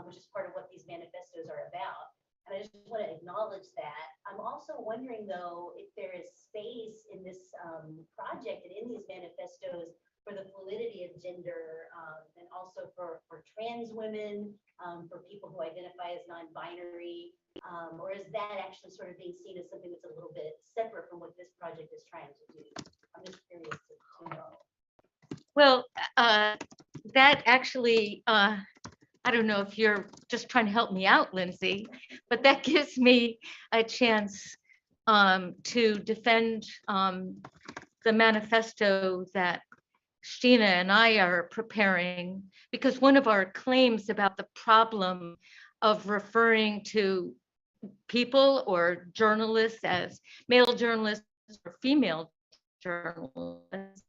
which is part of what these manifestos are about. And I just want to acknowledge that. I'm also wondering, though, if there is space in this project and in these manifestos for the fluidity of gender, and also for trans women, for people who identify as non-binary, or is that actually sort of being seen as something that's a little bit separate from what this project is trying to do? I'm just curious to know. Well, that actually, I don't know if you're just trying to help me out, Lindsay, but that gives me a chance to defend the manifesto that Stina and I are preparing, because one of our claims about the problem of referring to people or journalists as male journalists or female journalists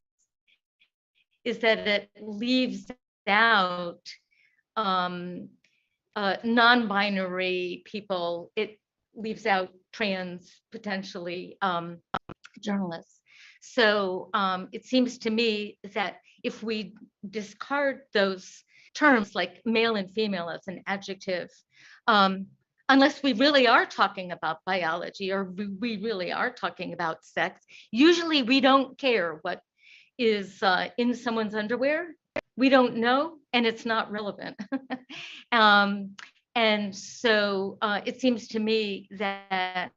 is that it leaves out non-binary people. It leaves out trans, potentially, journalists. So it seems to me that if we discard those terms like male and female as an adjective, unless we really are talking about biology or we really are talking about sex, usually we don't care what is in someone's underwear. We don't know, and it's not relevant. And so it seems to me that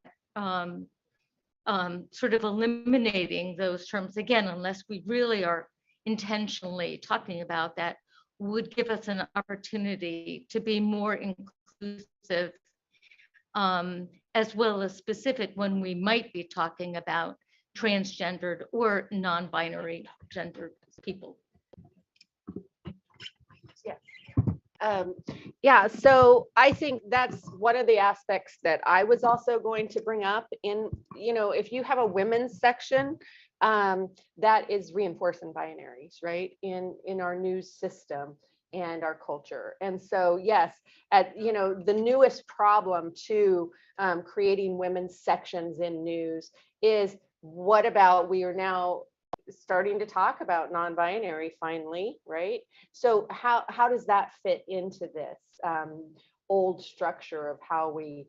sort of eliminating those terms, again, unless we really are intentionally talking about that, would give us an opportunity to be more inclusive, as well as specific when we might be talking about transgendered or non-binary gendered people. Yeah, so I think that's one of the aspects that I was also going to bring up in, if you have a women's section, that is reinforcing binaries, right, in our news system and our culture. And so, yes, the newest problem to creating women's sections in news is, what about, we are now starting to talk about non-binary finally, right? So how does that fit into this old structure of how we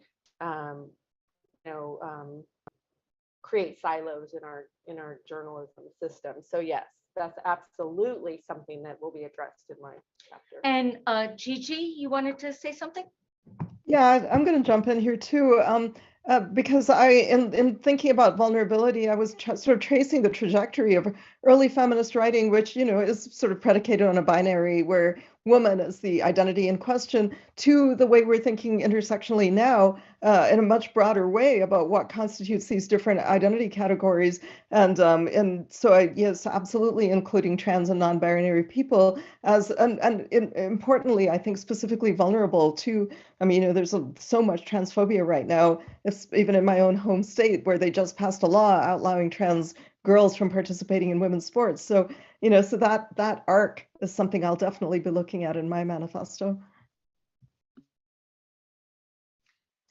create silos in our journalism system? So yes, that's absolutely something that will be addressed in my chapter. And Gigi, you wanted to say something? Yeah, I'm going to jump in here too. Because in thinking about vulnerability, I was sort of tracing the trajectory of early feminist writing, which, is sort of predicated on a binary where woman is the identity in question, to the way we're thinking intersectionally now in a much broader way about what constitutes these different identity categories. And so yes, absolutely including trans and non-binary people as, and importantly, I think specifically vulnerable to, there's so much transphobia right now, even in my own home state, where they just passed a law outlawing trans girls from participating in women's sports. So, so that arc is something I'll definitely be looking at in my manifesto.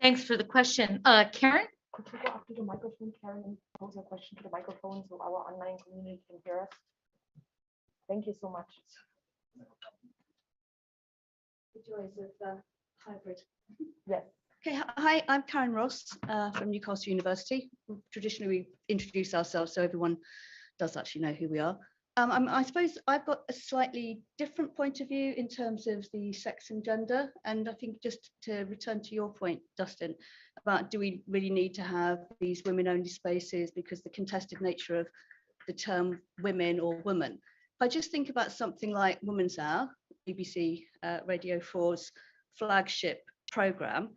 Thanks for the question. Karen? Could you go up to the microphone, Karen, and pose a question to the microphone so our online community can hear us? Thank you so much. The choice of hybrid. Yes. Okay, hi, I'm Karen Ross from Newcastle University. Traditionally, we introduce ourselves so everyone does actually know who we are. I suppose I've got a slightly different point of view in terms of the sex and gender. And I think just to return to your point, Dustin, about do we really need to have these women-only spaces because the contested nature of the term women or woman. If I just think about something like Women's Hour, BBC Radio 4's flagship programme,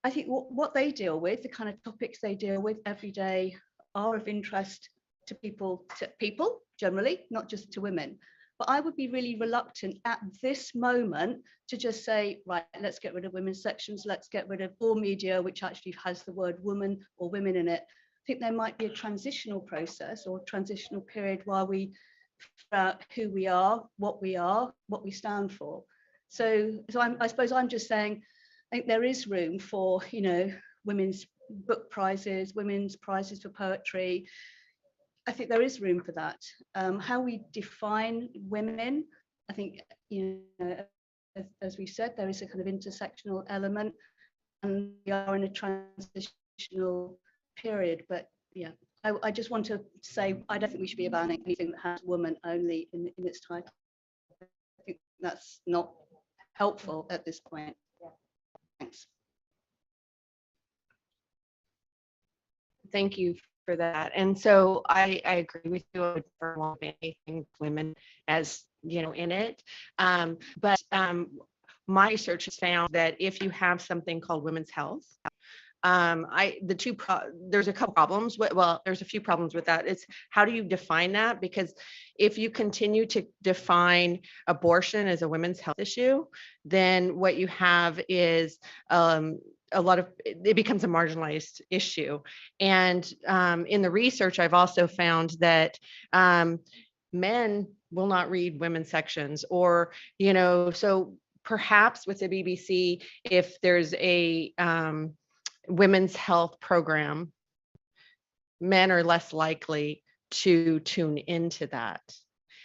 I think what they deal with, the kind of topics they deal with every day, are of interest to people generally, not just to women. But I would be really reluctant at this moment to just say, right, let's get rid of women's sections, let's get rid of all media which actually has the word woman or women in it. I think there might be a transitional process or transitional period while we figure out who we are, what we stand for. So I suppose I'm just saying, I think there is room for, you know, women's book prizes, women's prizes for poetry. I think there is room for that. How we define women, I think, you know, as we said, there is a kind of intersectional element, and we are in a transitional period. But yeah, I just want to say, I don't think we should be abandoning anything that has woman only in its title. I think that's not helpful at this point. Thanks. Thank you for that. And so I agree with you. I would never want anything women as, you know, in it. But my research has found that if you have something called women's health, there's a couple problems. Well, there's a few problems with that. It's how do you define that? Because if you continue to define abortion as a women's health issue, then what you have is it becomes a marginalized issue. And in the research, I've also found that men will not read women's sections, or, you know, so perhaps with the BBC, if there's a women's health program, men are less likely to tune into that.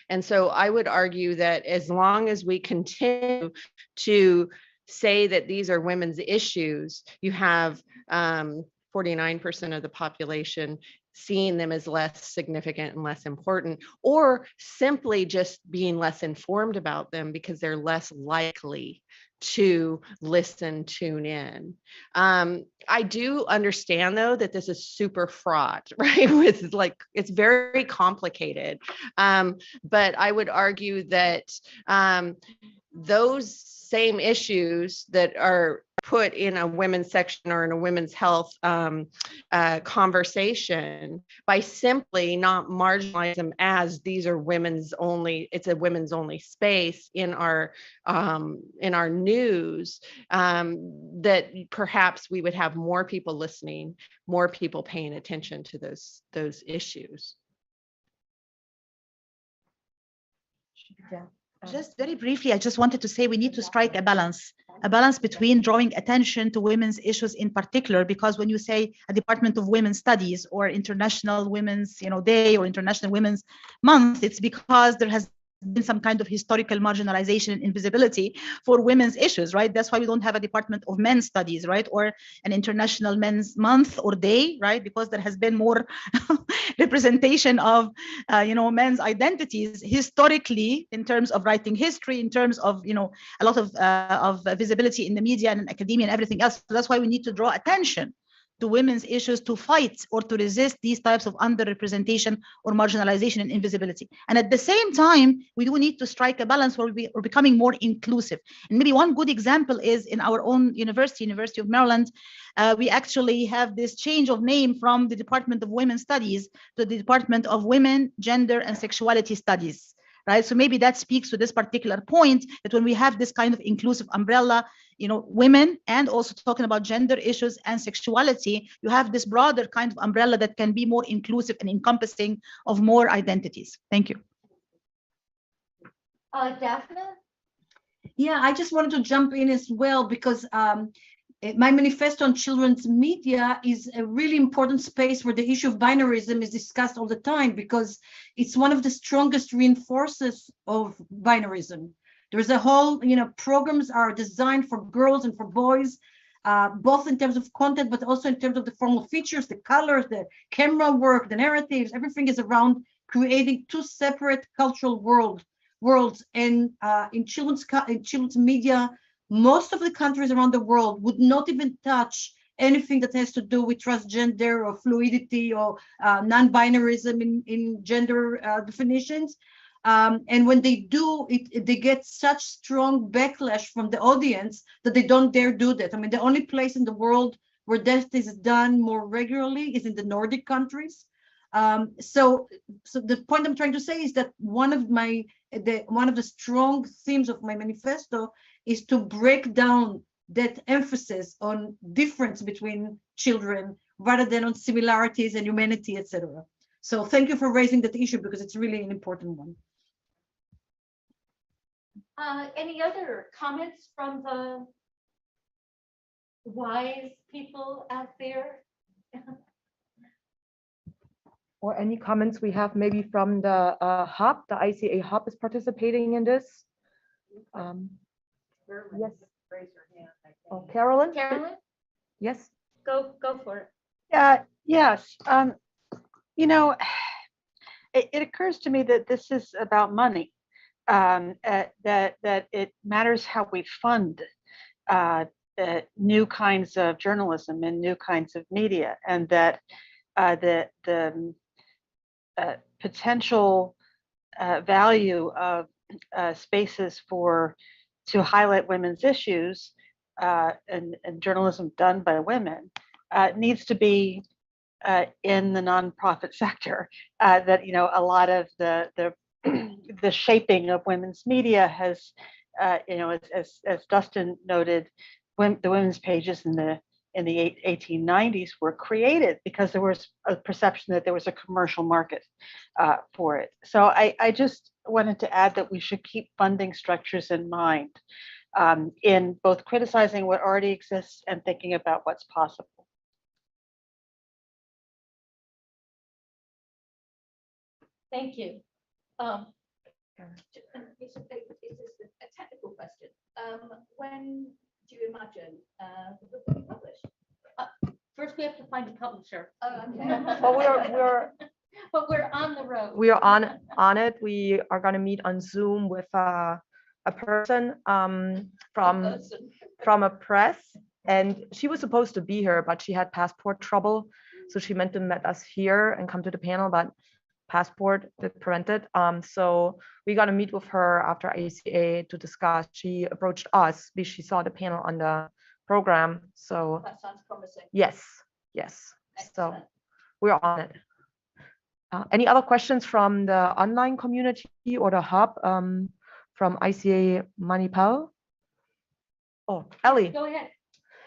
And so I would argue that as long as we continue to say that these are women's issues, you have 49% of the population seeing them as less significant and less important, or simply just being less informed about them because they're less likely to listen, tune in. I do understand, though, that this is super fraught, right? With like, it's very complicated. But I would argue that those same issues that are put in a women's section or in a women's health conversation, by simply not marginalize them as these are women's only, it's a women's only space in our news, that perhaps we would have more people listening, more people paying attention to those issues. Yeah. Just very briefly, I just wanted to say we need to strike a balance between drawing attention to women's issues in particular, because when you say a Department of Women's Studies or International Women's, you know, Day or International Women's Month, it's because there has been some kind of historical marginalization and invisibility for women's issues, right? That's why we don't have a Department of Men's Studies, right? Or an International Men's Month or Day, right? Because there has been more representation of, you know, men's identities historically, in terms of writing history, in terms of, you know, a lot of visibility in the media and in academia and everything else. So that's why we need to draw attention to women's issues to fight or to resist these types of underrepresentation or marginalization and invisibility. And at the same time, we do need to strike a balance where we're becoming more inclusive. And maybe one good example is in our own university, University of Maryland, we actually have this change of name from the Department of Women's Studies to the Department of Women, Gender, and Sexuality Studies. Right? So maybe that speaks to this particular point, that when we have this kind of inclusive umbrella, you know, women, and also talking about gender issues and sexuality, you have this broader kind of umbrella that can be more inclusive and encompassing of more identities. Thank you. Daphne? Yeah, I just wanted to jump in as well, because my manifesto on children's media is a really important space where the issue of binarism is discussed all the time, because it's one of the strongest reinforcers of binarism. There's a whole, you know, programs are designed for girls and for boys, both in terms of content, but also in terms of the formal features, the colors, the camera work, the narratives, everything is around creating two separate cultural worlds. And in children's media, most of the countries around the world would not even touch anything that has to do with transgender or fluidity or non-binarism in gender definitions. And when they do, they get such strong backlash from the audience that they don't dare do that. I mean, the only place in the world where that is done more regularly is in the Nordic countries. So the point I'm trying to say is that one of the strong themes of my manifesto is to break down that emphasis on difference between children rather than on similarities and humanity, etc. So thank you for raising that issue because it's really an important one. Any other comments from the wise people out there? Or any comments we have maybe from the hub, the ICA hub is participating in this. Yes. Raise your hand. I think. Oh, Carolyn? Carolyn, Yes. go for it. Yes. You know, it occurs to me that this is about money. That it matters how we fund new kinds of journalism and new kinds of media, and that the potential value of spaces to highlight women's issues and journalism done by women needs to be in the nonprofit sector. That a lot of the shaping of women's media has, as Dustin noted, the women's pages in the 1890s were created because there was a perception that there was a commercial market for it. So I just wanted to add that we should keep funding structures in mind in both criticizing what already exists and thinking about what's possible. Thank you. It's just a technical question. When do you imagine the book will be published? First, we have to find a publisher. Well, we're But we're on the road. we are on it. We are going to meet on Zoom with a person from a press, and she was supposed to be here, but she had passport trouble, so she meant to meet us here and come to the panel, but passport did prevent it. So we got to meet with her after ICA to discuss. She approached us because she saw the panel on the program. So That sounds promising. yes. Excellent. So we're on it. Any other questions from the online community or the hub from ICA Manipal? Oh, Ellie. Go ahead.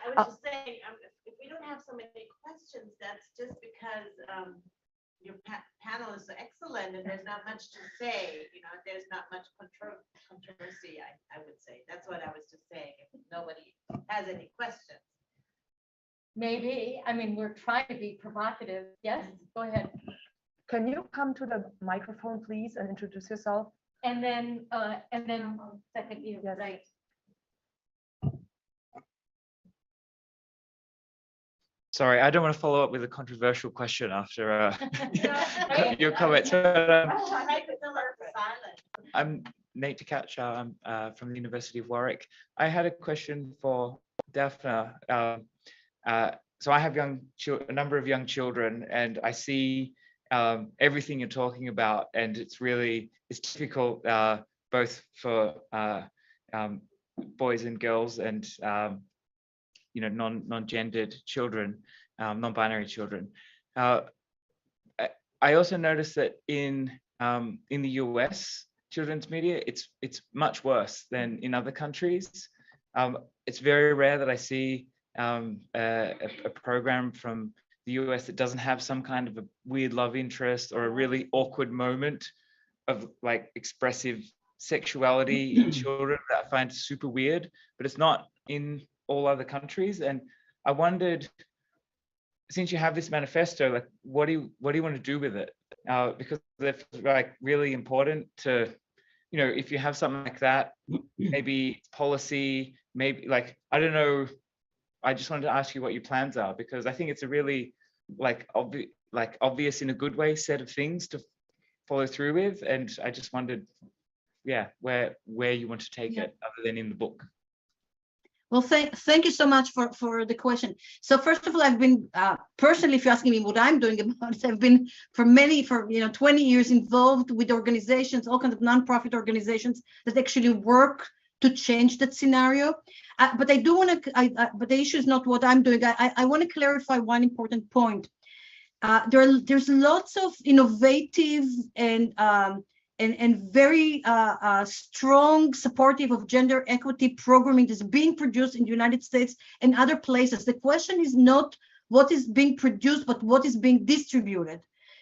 I was just saying, if we don't have so many questions, that's just because your panel is excellent and there's not much to say. There's not much controversy, I would say. That's what I was just saying. If nobody has any questions. Maybe. I mean, we're trying to be provocative. Yes, go ahead. Can you come to the microphone, please, and introduce yourself? And then second you, Yes. right? Sorry, I don't want to follow up with a controversial question after your comments. I'm Nate DeCatcher. I'm from the University of Warwick. I had a question for Daphne. So I have a number of young children, and I see everything you're talking about, and it's difficult both for boys and girls and non-gendered children, non-binary children. I also noticed that in the US children's media, it's much worse than in other countries. It's very rare that I see a program from the US that doesn't have some kind of a weird love interest or a really awkward moment of like expressive sexuality in children that I find super weird, but it's not in all other countries. And I wondered, since you have this manifesto, like what do you want to do with it? Because it's like really important to, if you have something like that, maybe policy, maybe like, I don't know. I just wanted to ask you what your plans are, because I think it's a really obvious in a good way set of things to follow through with. And I just wondered, where you want to take it other than in the book. Well, thank you so much for the question. So first of all, I've been personally, if you're asking me what I'm doing about it, I've been for 20 years involved with organizations, all kinds of nonprofit organizations that actually work to change that scenario. But I do want to, but the issue is not what I'm doing. I want to clarify one important point. there's lots of innovative and very strong supportive of gender equity programming that's being produced in the United States and other places. The question is not what is being produced, but what is being distributed.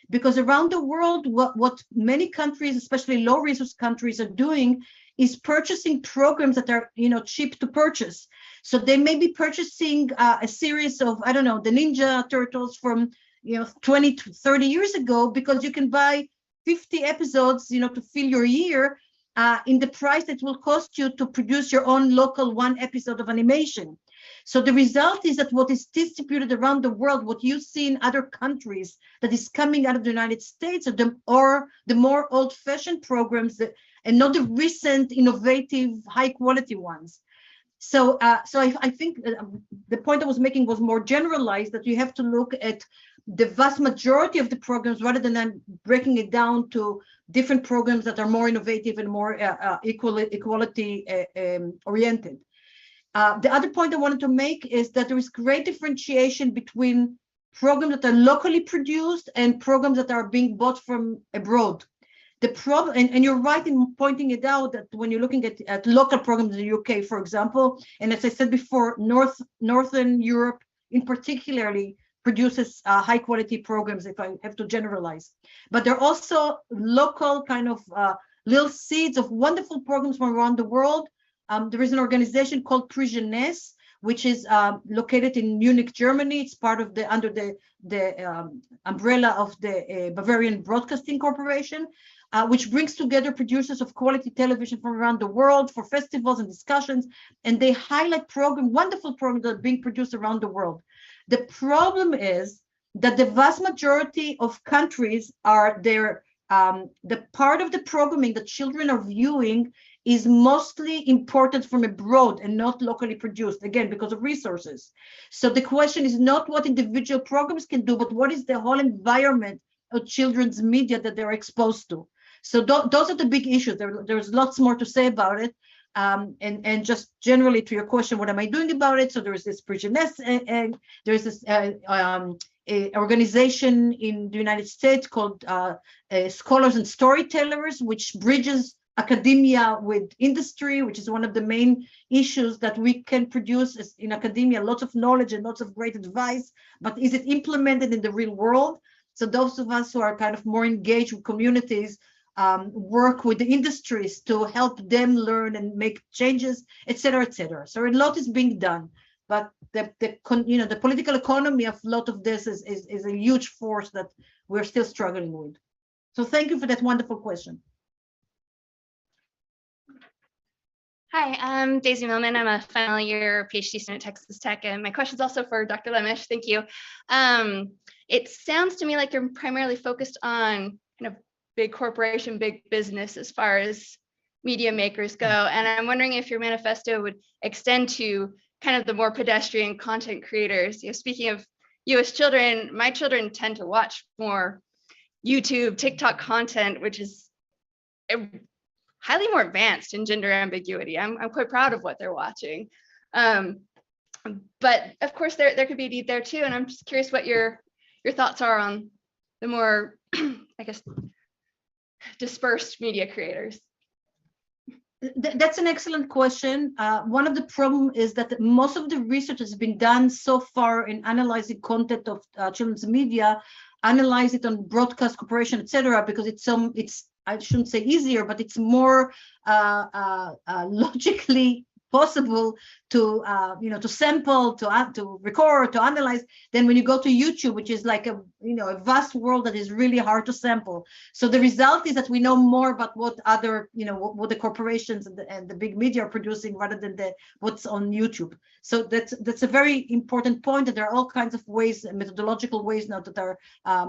Because around the world, what many countries, especially low resource countries, are doing is purchasing programs that are, cheap to purchase. So they may be purchasing a series of, I don't know, the Ninja Turtles from 20 to 30 years ago, because you can buy 50 episodes, to fill your year in the price that will cost you to produce your own local one episode of animation. So the result is that what is distributed around the world, what you see in other countries that is coming out of the United States, or the more old-fashioned programs and not the recent, innovative, high-quality ones. So I think the point I was making was more generalized, that you have to look at the vast majority of the programs rather than breaking it down to different programs that are more innovative and more equality oriented. The other point I wanted to make is that there is great differentiation between programs that are locally produced and programs that are being bought from abroad. The problem, and you're right in pointing it out, that when you're looking at local programs in the UK, for example, and as I said before, Northern Europe in particularly produces high quality programs, if I have to generalize. But there are also local kind of little seeds of wonderful programs from around the world. There is an organization called Prix Jeunesse, which is located in Munich, Germany. It's part of under the umbrella of the Bavarian Broadcasting Corporation, which brings together producers of quality television from around the world for festivals and discussions, and they highlight wonderful programs that are being produced around the world. The problem is that the vast majority of countries are there. The part of the programming that children are viewing is mostly imported from abroad and not locally produced, again, because of resources. So the question is not what individual programs can do, but what is the whole environment of children's media that they're exposed to. So those are the big issues. There's lots more to say about it. And just generally to your question, what am I doing about it? So there is this Prix Jeunesse, and there's this a organization in the United States called Scholars and Storytellers, which bridges academia with industry, which is one of the main issues that we can produce in academia, lots of knowledge and lots of great advice, but is it implemented in the real world? So those of us who are kind of more engaged with communities work with the industries to help them learn and make changes, et cetera, et cetera. So a lot is being done, but the political economy of a lot of this is a huge force that we're still struggling with. So thank you for that wonderful question. Hi, I'm Daisy Millman. I'm a final year PhD student at Texas Tech, and my question is also for Dr. Lemish. Thank you. It sounds to me like you're primarily focused on kind of big corporation, big business as far as media makers go. And I'm wondering if your manifesto would extend to kind of the more pedestrian content creators. Speaking of US children, my children tend to watch more YouTube, TikTok content, which is highly more advanced in gender ambiguity. I'm quite proud of what they're watching. But of course, there could be a need there too. And I'm just curious what your thoughts are on the more, I guess, dispersed media creators. That's an excellent question. One of the problems is that most of the research has been done so far in analyzing content of children's media, analyze it on broadcast corporation, etc., because it's I shouldn't say easier, but it's more logically possible to to sample, to record, to analyze than when you go to YouTube, which is like a vast world that is really hard to sample. So the result is that we know more about what other what the corporations and the big media are producing rather than what's on YouTube. So that's a very important point, that there are all kinds of ways, methodological ways now that are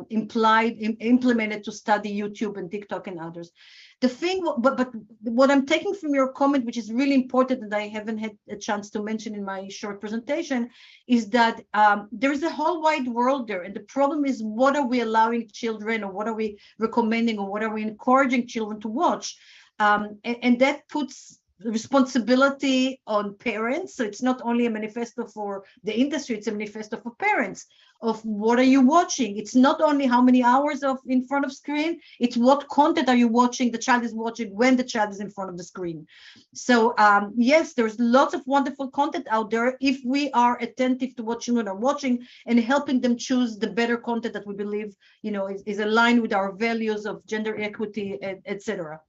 implemented to study YouTube and TikTok and others. The thing, but what I'm taking from your comment, which is really important that I haven't had a chance to mention in my short presentation, is that there is a whole wide world there. And the problem is, what are we allowing children, or what are we recommending, or what are we encouraging children to watch? And that puts responsibility on parents. So it's not only a manifesto for the industry, it's a manifesto for parents of what are you watching. It's not only how many hours of in front of screen, it's what content are you watching, the child is watching when the child is in front of the screen. So yes, there's lots of wonderful content out there if we are attentive to what children are watching and helping them choose the better content that we believe, you know, is aligned with our values of gender equity, etc.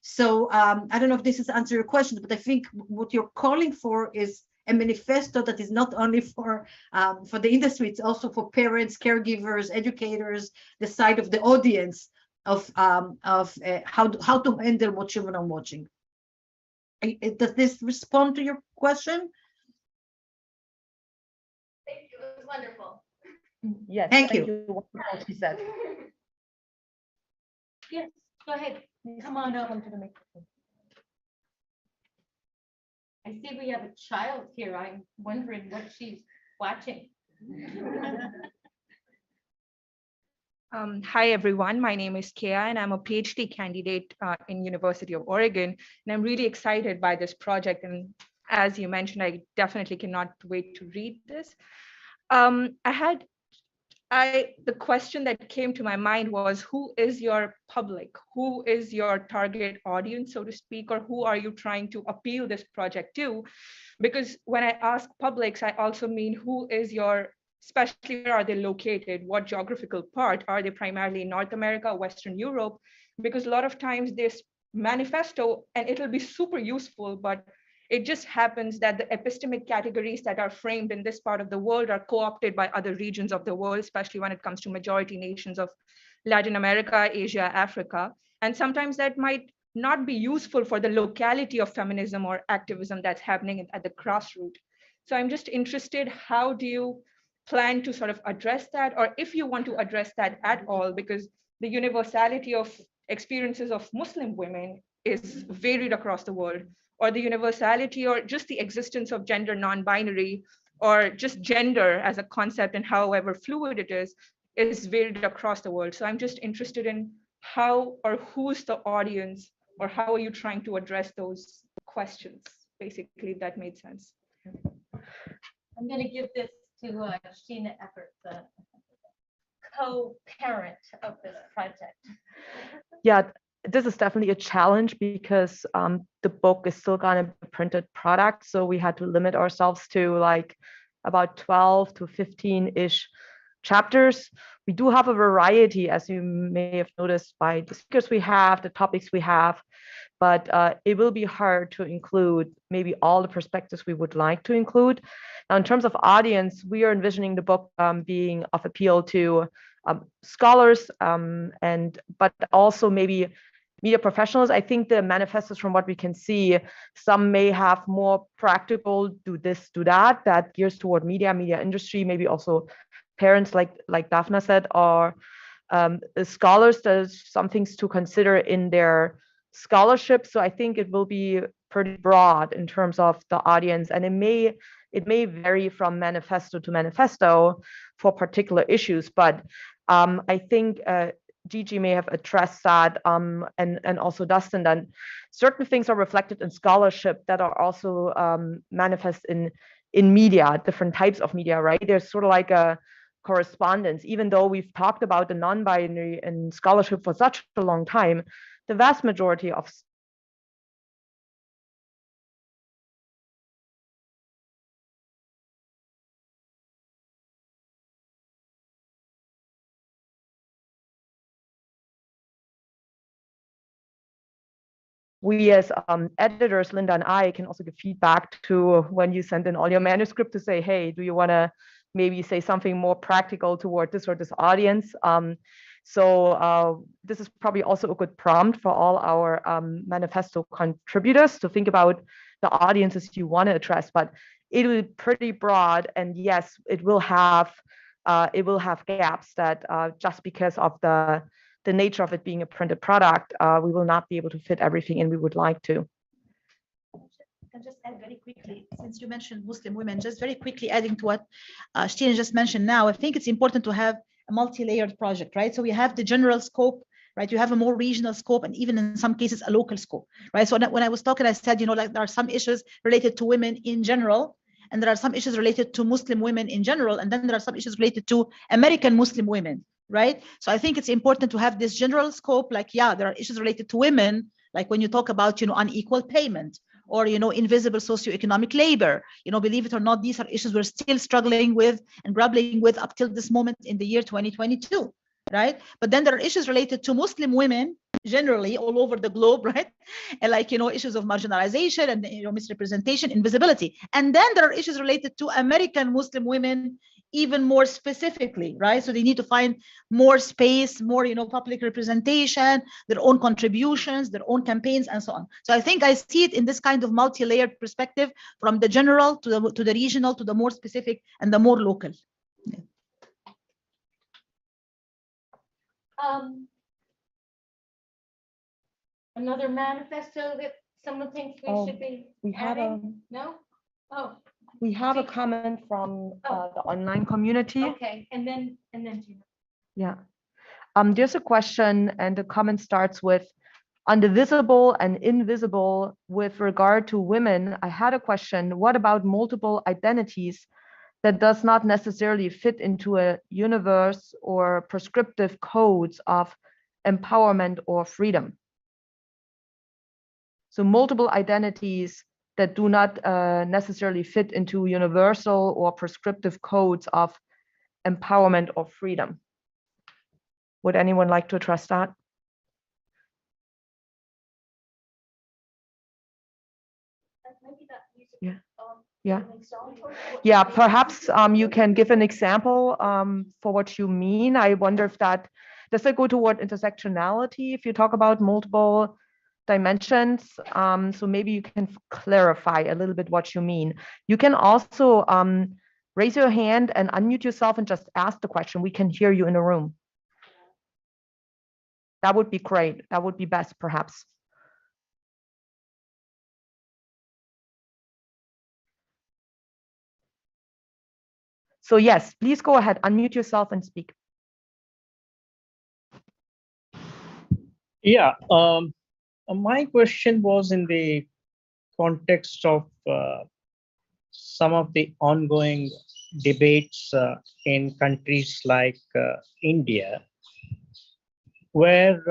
So I don't know if this is answer your question, but I think what you're calling for is a manifesto that is not only for the industry, it's also for parents, caregivers, educators, the side of the audience of how to handle what children are watching. Does this respond to your question? Thank you. It was wonderful. Yes. Thank you. What she said. Yes, go ahead. Come on up. Come to the microphone. I see we have a child here. I'm wondering what she's watching. Hi, everyone. My name is Kea, and I'm a PhD candidate in University of Oregon. And I'm really excited by this project. And as you mentioned, I definitely cannot wait to read this. The question that came to my mind was, who is your public? Who is your target audience, so to speak, or who are you trying to appeal this project to? Because when I ask publics, I also mean who is your, especially where are they located? What geographical part? Are they primarily in North America, Western Europe? Because a lot of times this manifesto, and it'll be super useful, but it just happens that the epistemic categories that are framed in this part of the world are co-opted by other regions of the world, especially when it comes to majority nations of Latin America, Asia, Africa. And sometimes that might not be useful for the locality of feminism or activism that's happening at the grassroots. So I'm just interested, how do you plan to sort of address that? Or if you want to address that at all, because the universality of experiences of Muslim women is varied across the world, or the universality or just the existence of gender non-binary, or just gender as a concept and however fluid it is varied across the world. So I'm just interested in how or who's the audience, or how are you trying to address those questions, basically, if that made sense. I'm going to give this to Sheena Eppert, the co-parent of this project. Yeah, this is definitely a challenge because the book is still going to be a printed product. So we had to limit ourselves to like about 12 to 15-ish chapters. We do have a variety, as you may have noticed by the speakers we have, the topics we have, but it will be hard to include maybe all the perspectives we would like to include. Now, in terms of audience, we are envisioning the book being of appeal to scholars, but also maybe media professionals. I think the manifestos, from what we can see, some may have more practical, do this, do that gears toward media industry, maybe also parents, like Daphna said, or scholars. There's some things to consider in their scholarship. So I think it will be pretty broad in terms of the audience, and it may vary from manifesto to manifesto for particular issues. But I think Gigi may have addressed that, and also Dustin, that certain things are reflected in scholarship that are also manifest in media, different types of media, right? There's sort of like a correspondence, even though we've talked about the non-binary in scholarship for such a long time, the vast majority of we as editors, Linda and I, can also give feedback to when you send in all your manuscript to say, hey, do you want to maybe say something more practical toward this or this audience? So this is probably also a good prompt for all our manifesto contributors to think about the audiences you want to address, but it will be pretty broad. And yes, it will have gaps that just because of the nature of it being a printed product, we will not be able to fit everything in we would like to. Can just add very quickly, since you mentioned Muslim women, just very quickly adding to what Stina just mentioned now, I think it's important to have a multi-layered project, right? So we have the general scope right? You have a more regional scope and even in some cases a local scope, right? So when I was talking, I said, like there are some issues related to women in general, and there are some issues related to Muslim women in general, and then there are some issues related to American Muslim women, right? So I think it's important to have this general scope, like, yeah, there are issues related to women, like when you talk about, unequal payment, or invisible socioeconomic labor. Believe it or not, these are issues we're still struggling with and grappling with up till this moment in the year 2022, right? But then there are issues related to Muslim women generally all over the globe, right? And like, issues of marginalization and misrepresentation, invisibility. And then there are issues related to American Muslim women even more specifically, right? So they need to find more space, more, public representation, their own contributions, their own campaigns, and so on. So I think I see it in this kind of multi-layered perspective, from the general to the regional to the more specific and the more local. Yeah. Another manifesto that someone thinks we should be we have adding? No? Oh, we have a comment from the online community. okay, and then Gina. Yeah. There's a question, and the comment starts with, on the visible and invisible with regard to women, I had a question. What about multiple identities that does not necessarily fit into a universe or prescriptive codes of empowerment or freedom? So multiple identities that do not necessarily fit into universal or prescriptive codes of empowerment or freedom. Would anyone like to address that? Yeah. Yeah, perhaps you can give an example for what you mean. I wonder if that, does that go toward intersectionality if you talk about multiple dimensions? So maybe you can clarify a little bit what you mean. You can also raise your hand and unmute yourself and just ask the question. We can hear you in the room. That would be great. That would be best, perhaps. So yes, please go ahead, unmute yourself and speak. Yeah, my question was in the context of some of the ongoing debates in countries like India, where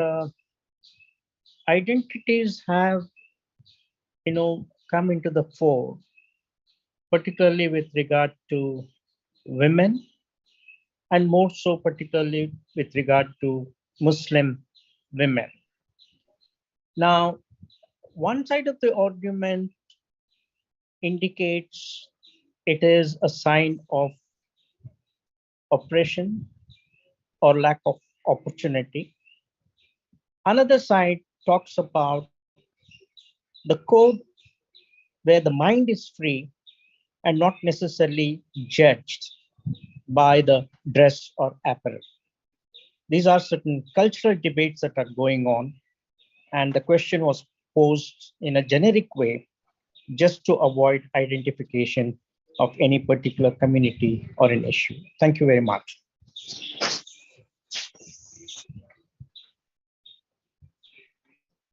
identities have, come into the fore, particularly with regard to women, and more so particularly with regard to Muslim women. Now, one side of the argument indicates it is a sign of oppression or lack of opportunity. Another side talks about the code where the mind is free and not necessarily judged by the dress or apparel. These are certain cultural debates that are going on, and the question was posed in a generic way just to avoid identification of any particular community or an issue. Thank you very much.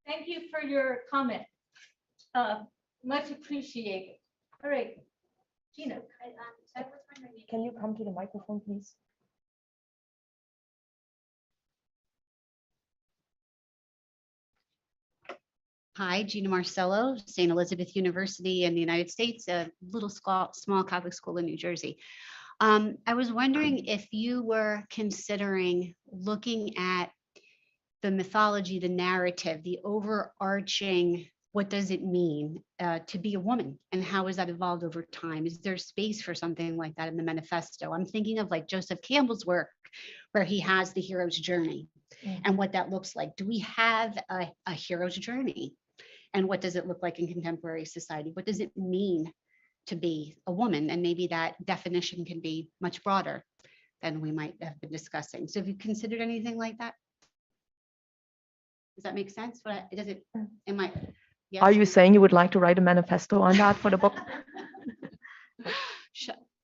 Thank you for your comment. Much appreciated. All right, Gina. Can you come to the microphone, please? Hi, Gina Marcello, St. Elizabeth University in the United States, a little small Catholic school in New Jersey. I was wondering if you were considering looking at the mythology, the narrative, the overarching, what does it mean to be a woman, and how has that evolved over time? Is there space for something like that in the manifesto? I'm thinking of like Joseph Campbell's work, where he has the hero's journey and what that looks like. Do we have a hero's journey? And what does it look like in contemporary society? What does it mean to be a woman? And maybe that definition can be much broader than we might have been discussing. So have you considered anything like that? Does that make sense? Does it, am I? Yes? Are you saying you would like to write a manifesto on that for the book?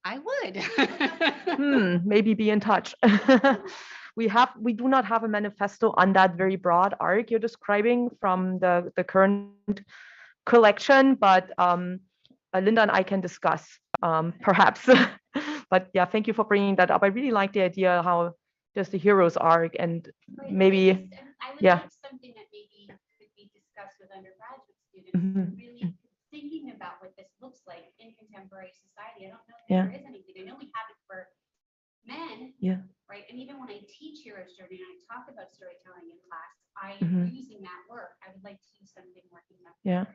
I would. Maybe be in touch. we do not have a manifesto on that very broad arc you're describing from the current collection, but Linda and I can discuss perhaps. But yeah, thank you for bringing that up. I really like the idea how just the heroes arc and maybe, I would yeah. like something that maybe could be discussed with undergraduate students, Mhm. really thinking about what this looks like in contemporary society. I don't know if Yeah. there is anything. I know we have it for men, Yeah. right? And even when I teach hero story and I talk about storytelling in class, I Mhm. am using that work. I would like to use something more contemporary. Yeah,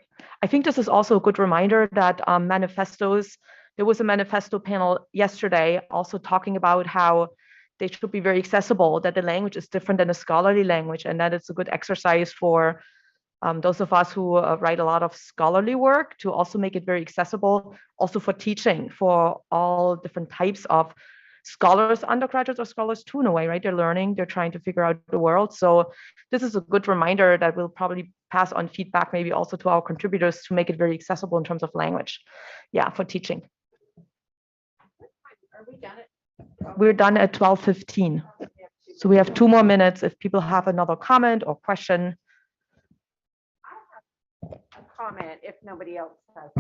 I think this is also a good reminder that manifestos, there was a manifesto panel yesterday also talking about how they should be very accessible, that the language is different than a scholarly language, and that it's a good exercise for those of us who write a lot of scholarly work to also make it very accessible, also for teaching, for all different types of scholars, undergraduates or scholars too, in a way, right? They're learning, they're trying to figure out the world. So this is a good reminder that we'll probably pass on feedback maybe also to our contributors to make it very accessible in terms of language. Yeah, for teaching. Are we done at? We're done at 12:15. So we have 2 more minutes if people have another comment or question. A comment if nobody else has.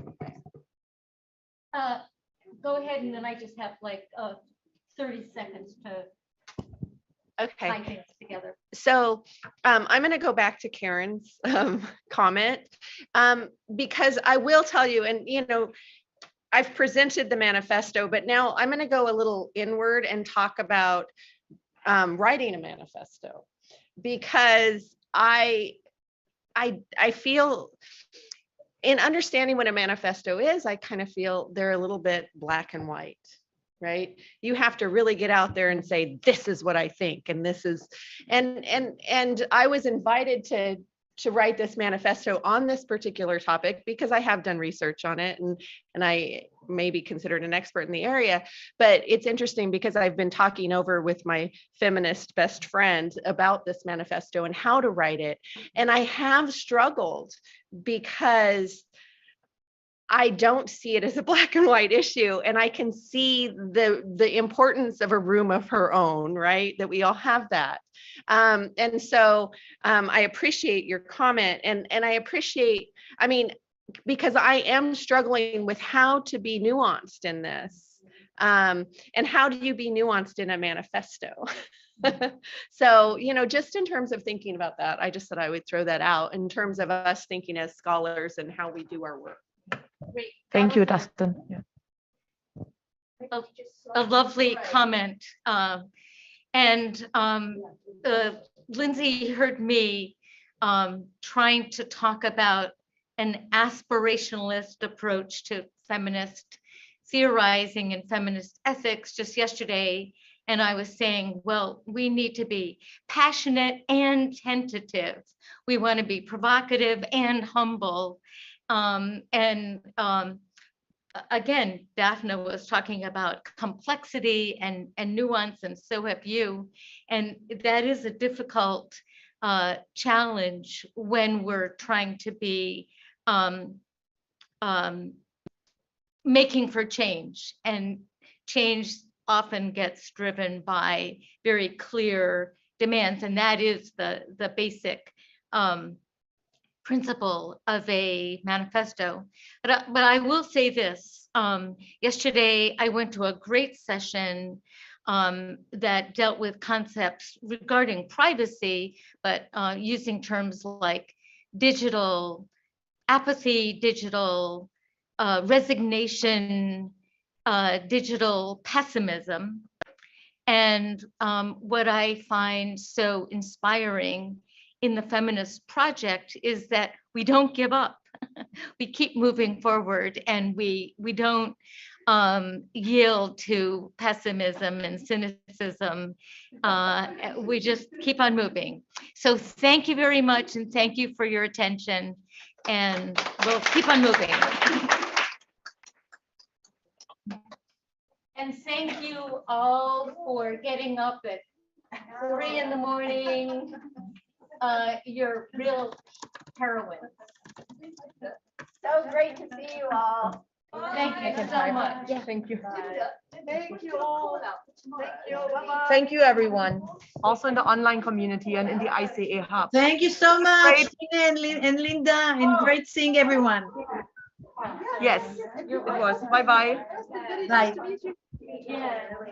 Go ahead, and then I just have like 30 seconds to Okay. tie things together. So I'm going to go back to Karen's comment because I will tell you, and I've presented the manifesto, but now I'm going to go a little inward and talk about writing a manifesto, because I feel in understanding what a manifesto is, I kind of feel they're a little bit black and white. Right? You have to really get out there and say, this is what I think. And this is, and I was invited to write this manifesto on this particular topic because I have done research on it and I may be considered an expert in the area. But it's interesting because I've been talking over with my feminist best friend about this manifesto and how to write it. And I have struggled because I don't see it as a black and white issue, and I can see the importance of a room of her own, right? That we all have that. And so I appreciate your comment, and I appreciate, I mean, because I am struggling with how to be nuanced in this. And how do you be nuanced in a manifesto? So, just in terms of thinking about that, I just said I would throw that out in terms of us thinking as scholars and how we do our work. Great. Thank you, Dustin. Yeah. A lovely comment. And Lindsay heard me trying to talk about an aspirationalist approach to feminist theorizing and feminist ethics just yesterday. And I was saying, well, we need to be passionate and tentative. We want to be provocative and humble. Again, Daphne was talking about complexity and nuance, and so have you. And that is a difficult challenge when we're trying to be making for change. And change often gets driven by very clear demands, and that is the basic principle of a manifesto. But I will say this, yesterday I went to a great session that dealt with concepts regarding privacy, but using terms like digital apathy, digital resignation, digital pessimism. And what I find so inspiring in the feminist project is that we don't give up. We keep moving forward, and we don't yield to pessimism and cynicism. We just keep on moving. So thank you very much, and thank you for your attention, and we'll keep on moving. And thank you all for getting up at 3 in the morning. You're real heroines. So great to see you all. Thank you so much. Thank you. Thank you all. Thank you. Bye-bye. Thank you, everyone. also in the online community and in the ICA Hub. Thank you so much, Great. Tina and Linda, and great seeing everyone. Yes, it was. Bye-bye. Bye.